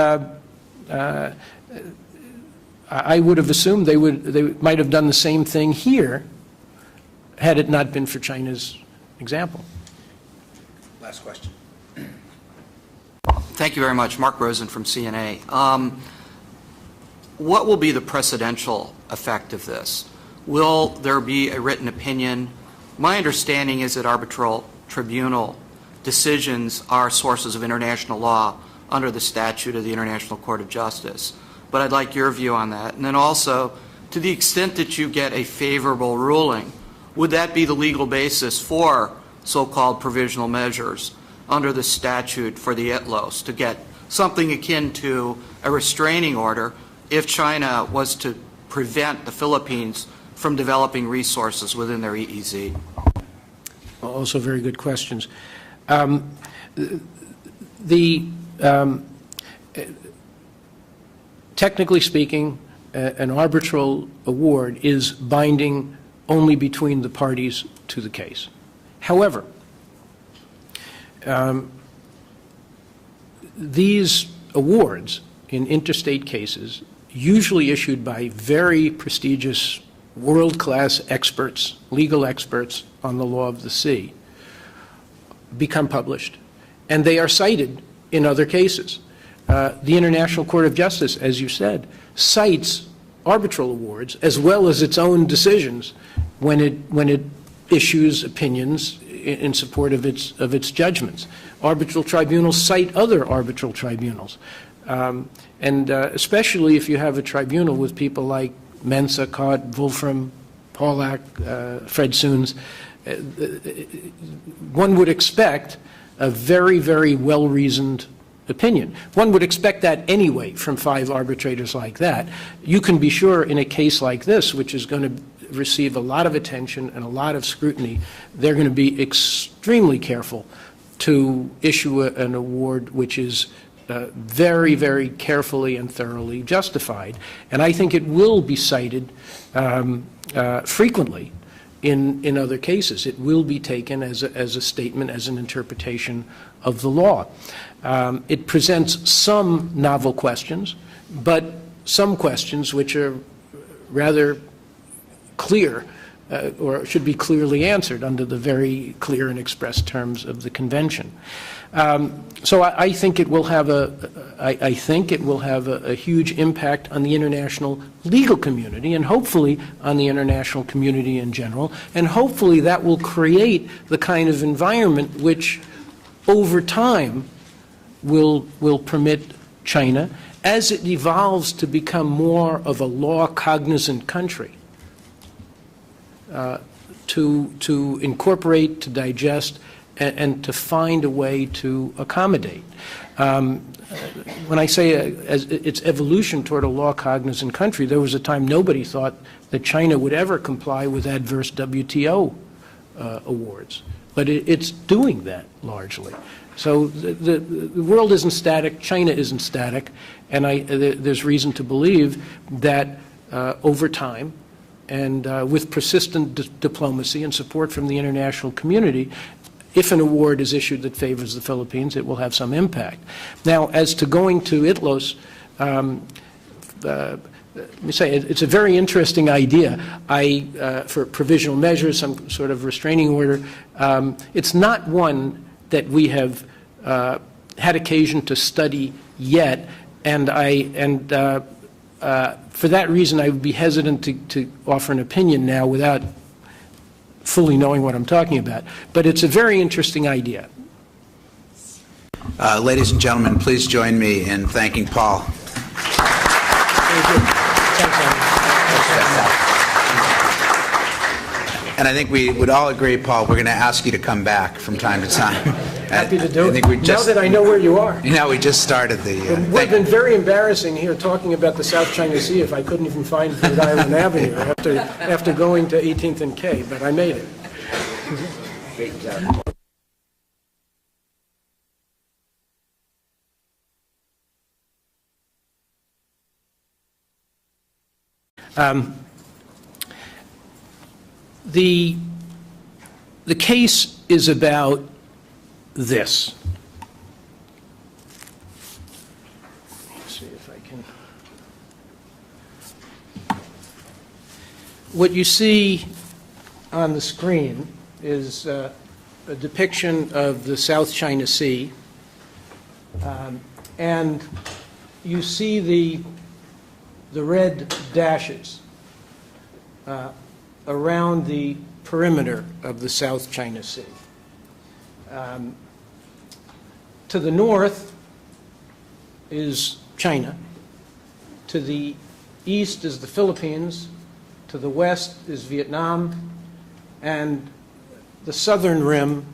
S2: I would have assumed they might have done the same thing here had it not been for China's example.
S1: Last question.
S6: Thank you very much. Mark Rosen from CNA. What will be the precedential effect of this? Will there be a written opinion? My understanding is that arbitral tribunal decisions are sources of international law under the statute of the International Court of Justice. But I'd like your view on that. And then also, to the extent that you get a favorable ruling, would that be the legal basis for so-called provisional measures under the statute for the ITLOS to get something akin to a restraining order if China was to prevent the Philippines from developing resources within their EEZ?
S2: Also very good questions. Technically speaking, an arbitral award is binding only between the parties to the case. However, these awards in interstate cases, usually issued by very prestigious world-class experts, legal experts on the law of the sea, become published, and they are cited in other cases. The International Court of Justice, as you said, cites arbitral awards as well as its own decisions when it issues opinions in support of its judgments. Arbitral tribunals cite other arbitral tribunals. And especially if you have a tribunal with people like Mensah, Cott, Wolfram, Pollack, Fred Soons, one would expect a very, very well-reasoned opinion. One would expect that anyway from 5 arbitrators like that. You can be sure in a case like this, which is going to receive a lot of attention and a lot of scrutiny, they're going to be extremely careful to issue an award which is very, very carefully and thoroughly justified. And I think it will be cited frequently in other cases. It will be taken as a statement, as an interpretation of the law. It presents some novel questions, but some questions which are rather clear or should be clearly answered under the very clear and express terms of the convention. So I think it will have a huge impact on the international legal community and hopefully on the international community in general, and hopefully that will create the kind of environment which over time will permit China, as it evolves to become more of a law-cognizant country, to incorporate, to digest, and to find a way to accommodate. When I say its evolution toward a law-cognizant country, there was a time nobody thought that China would ever comply with adverse WTO awards. But it's doing that largely. So the world isn't static, China isn't static, and there's reason to believe that over time, and with persistent diplomacy and support from the international community, if an award is issued that favors the Philippines, it will have some impact. Now, as to going to ITLOS, let me say, it's a very interesting idea. For provisional measures, some sort of restraining order, it's not one that we have had occasion to study yet, and for that reason, I would be hesitant to offer an opinion now without fully knowing what I'm talking about. But it's a very interesting idea.
S1: Ladies and gentlemen, please join me in thanking Paul. And I think we would all agree, Paul, we're going to ask you to come back from time to time.
S2: Happy to do it. Now that I know where you are.
S1: Now we just started the...
S2: It would have been very embarrassing here talking about the South China Sea if I couldn't even find Rhode Island Avenue after going to 18th and K, but I made it. Great job. The case is about this. Let's see if I can. What you see on the screen is a depiction of the South China Sea, and you see the red dashes around the perimeter of the South China Sea. To the north is China. To the east is the Philippines. To the west is Vietnam. And the southern rim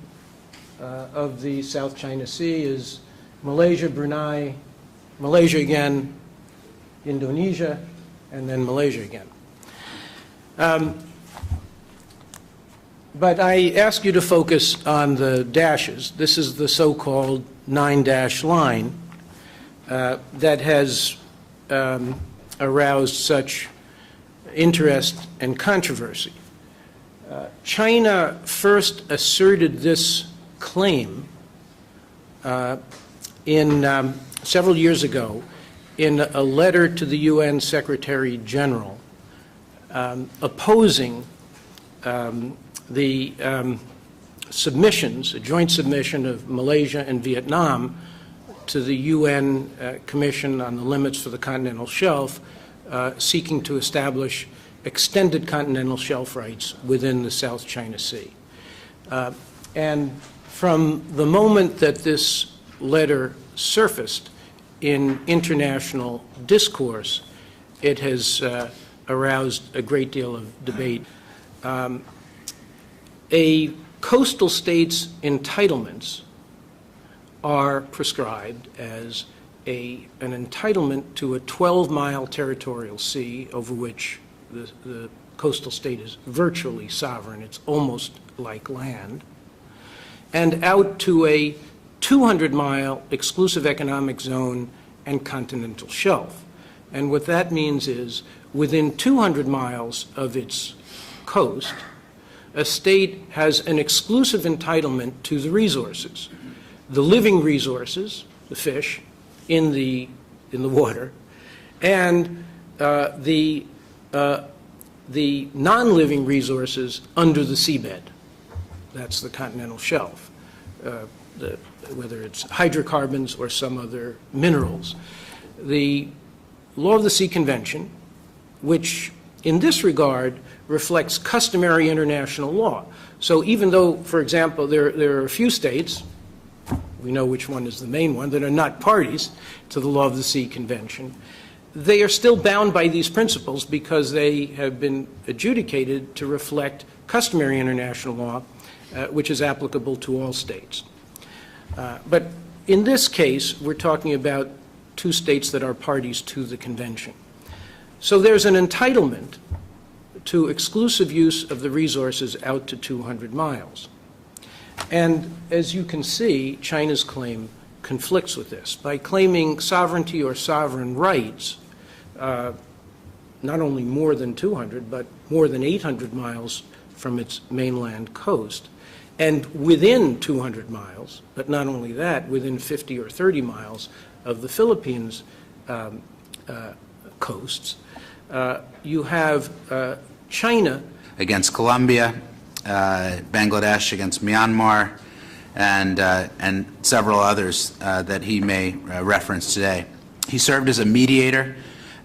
S2: of the South China Sea is Malaysia, Brunei, Malaysia again, Indonesia, and then Malaysia again. But I ask you to focus on the dashes. This is the so-called 9-dash line that has aroused such interest and controversy. China first asserted this claim several years ago in a letter to the UN Secretary General opposing the submissions, a joint submission of Malaysia and Vietnam to the UN Commission on the Limits for the Continental Shelf, seeking to establish extended continental shelf rights within the South China Sea. And from the moment that this letter surfaced in international discourse, it has aroused a great deal of debate. A coastal state's entitlements are prescribed as an entitlement to a 12-mile territorial sea over which the coastal state is virtually sovereign. It's almost like land. And out to a 200-mile exclusive economic zone and continental shelf. And what that means is within 200 miles of its coast, a state has an exclusive entitlement to the resources, the living resources, the fish in the water, and the non-living resources under the seabed. That's the continental shelf, whether it's hydrocarbons or some other minerals. The Law of the Sea Convention, which in this regard reflects customary international law. So even though, for example, there are a few states, we know which one is the main one, that are not parties to the Law of the Sea Convention, they are still bound by these principles because they have been adjudicated to reflect customary international law, which is applicable to all states. But in this case, we're talking about two states that are parties to the convention. So there's an entitlement to exclusive use of the resources out to 200 miles. And as you can see, China's claim conflicts with this. By claiming sovereignty or sovereign rights, not only more than 200, but more than 800 miles from its mainland coast, and within 200 miles, but not only that, within 50 or 30 miles of the Philippines coasts, you have China
S1: against Colombia, Bangladesh against Myanmar, and several others that he may reference today. He served as a mediator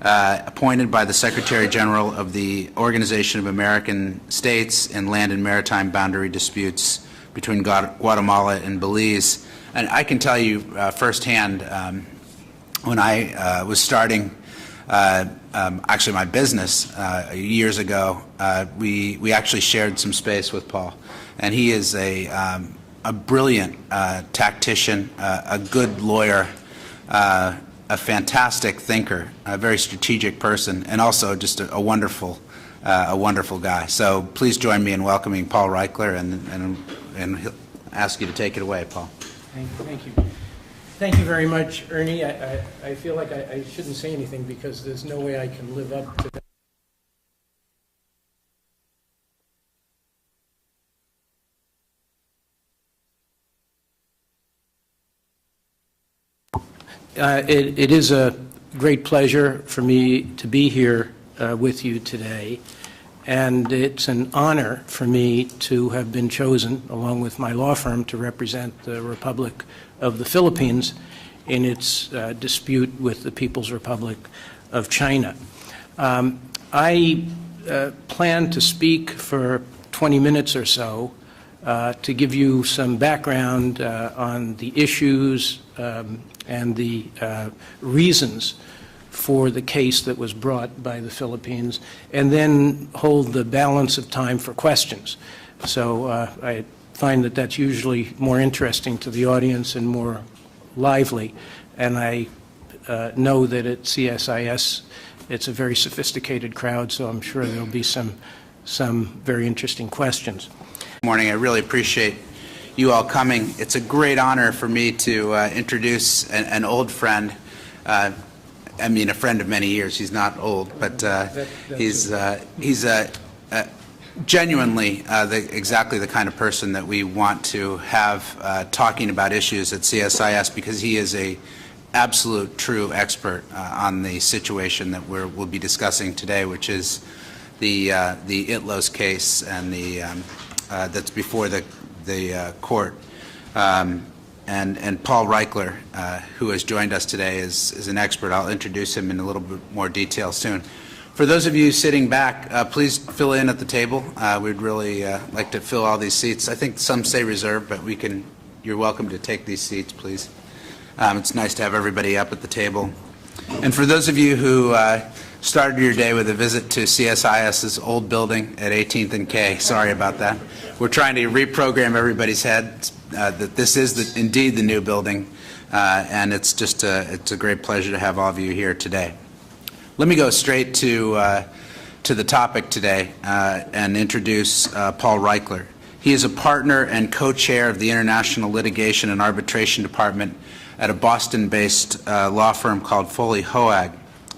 S1: appointed by the Secretary General of the Organization of American States in land and maritime boundary disputes between Guatemala and Belize. And I can tell you firsthand, when I was starting actually my business years ago, we actually shared some space with Paul. And he is a brilliant tactician, a good lawyer, a fantastic thinker, a very strategic person, and also just a wonderful guy. So please join me in welcoming Paul Reichler, and he'll ask you to take it away, Paul.
S2: Thank you. Thank you very much, Ernie. I feel like I shouldn't say anything because there's no way I can live up to that. It is a great pleasure for me to be here with you today, and it's an honor for me to have been chosen, along with my law firm, to represent the Republic of the Philippines in its dispute with the People's Republic of China. I plan to speak for 20 minutes or so to give you some background on the issues and the reasons for the case that was brought by the Philippines, and then hold the balance of time for questions. So I find that that's usually more interesting to the audience and more lively, and I know that at CSIS it's a very sophisticated crowd, so I'm sure there'll be some very interesting questions.
S1: Good morning. I really appreciate you all coming. It's a great honor for me to introduce an old friend. I mean, a friend of many years. He's not old, but he's a genuinely exactly the kind of person that we want to have talking about issues at CSIS, because he is a absolute true expert on the situation that we'll be discussing today, which is the Itlos case and the that's before the court. And Paul Reichler, who has joined us today, is an expert. I'll introduce him in a little bit more detail soon. For those of you sitting back, please fill in at the table. We'd really like to fill all these seats. I think some say reserved, but you're welcome to take these seats, please. It's nice to have everybody up at the table. And for those of you who started your day with a visit to CSIS's old building at 18th and K, sorry about that. We're trying to reprogram everybody's head that this is indeed the new building, and it's a great pleasure to have all of you here today. Let me go straight to the topic today and introduce Paul Reichler. He is a partner and co-chair of the International Litigation and Arbitration Department at a Boston-based law firm called Foley, Hoag.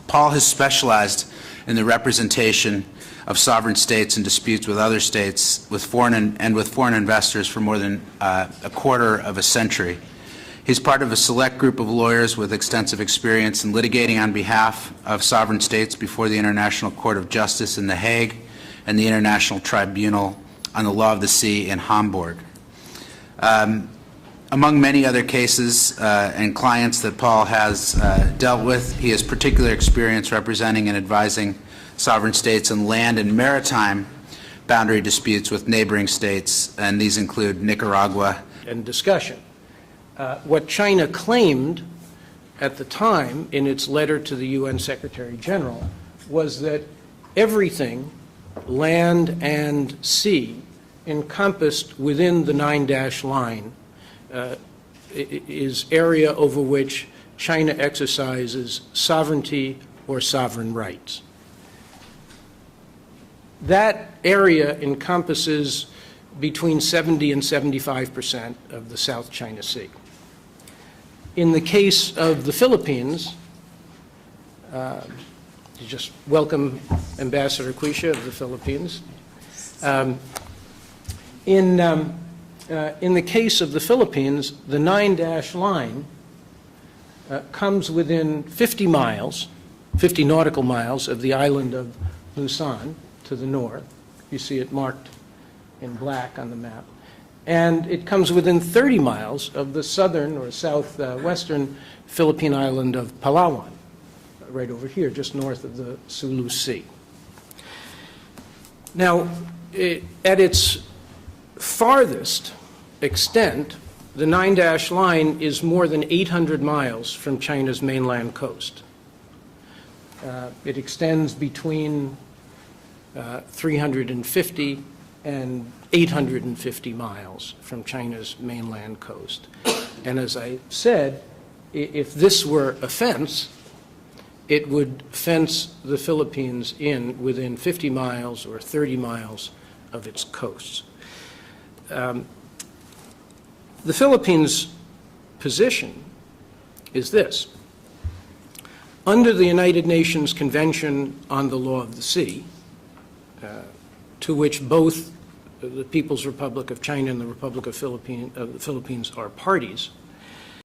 S1: Paul has specialized in the representation of sovereign states in disputes with other states with foreign investors for more than a quarter of a century. He's part of a select group of lawyers with extensive experience in litigating on behalf of sovereign states before the International Court of Justice in The Hague and the International Tribunal on the Law of the Sea in Hamburg. Among many other cases and clients that Paul has dealt with, he has particular experience representing and advising sovereign states in land and maritime boundary disputes with neighboring states, and these include Nicaragua.
S2: And discussion. What China claimed at the time in its letter to the UN Secretary General was that everything, land and sea, encompassed within the 9-dash line is area over which China exercises sovereignty or sovereign rights. That area encompasses between 70 and 75% of the South China Sea. In the case of the Philippines, just welcome Ambassador Quisha of the Philippines. In the case of the Philippines, the 9-dash line comes within 50 miles, 50 nautical miles of the island of Luzon to the north. You see it marked in black on the map. And it comes within 30 miles of the southern or southwestern Philippine island of Palawan, right over here, just north of the Sulu Sea. Now, at its farthest extent, the 9-dash line is more than 800 miles from China's mainland coast. It extends between 350 and 850 miles from China's mainland coast. And as I said, if this were a fence, it would fence the Philippines in within 50 miles or 30 miles of its coasts. The Philippines' position is this. Under the United Nations Convention on the Law of the Sea, to which both the People's Republic of China and the Republic of the Philippines are parties,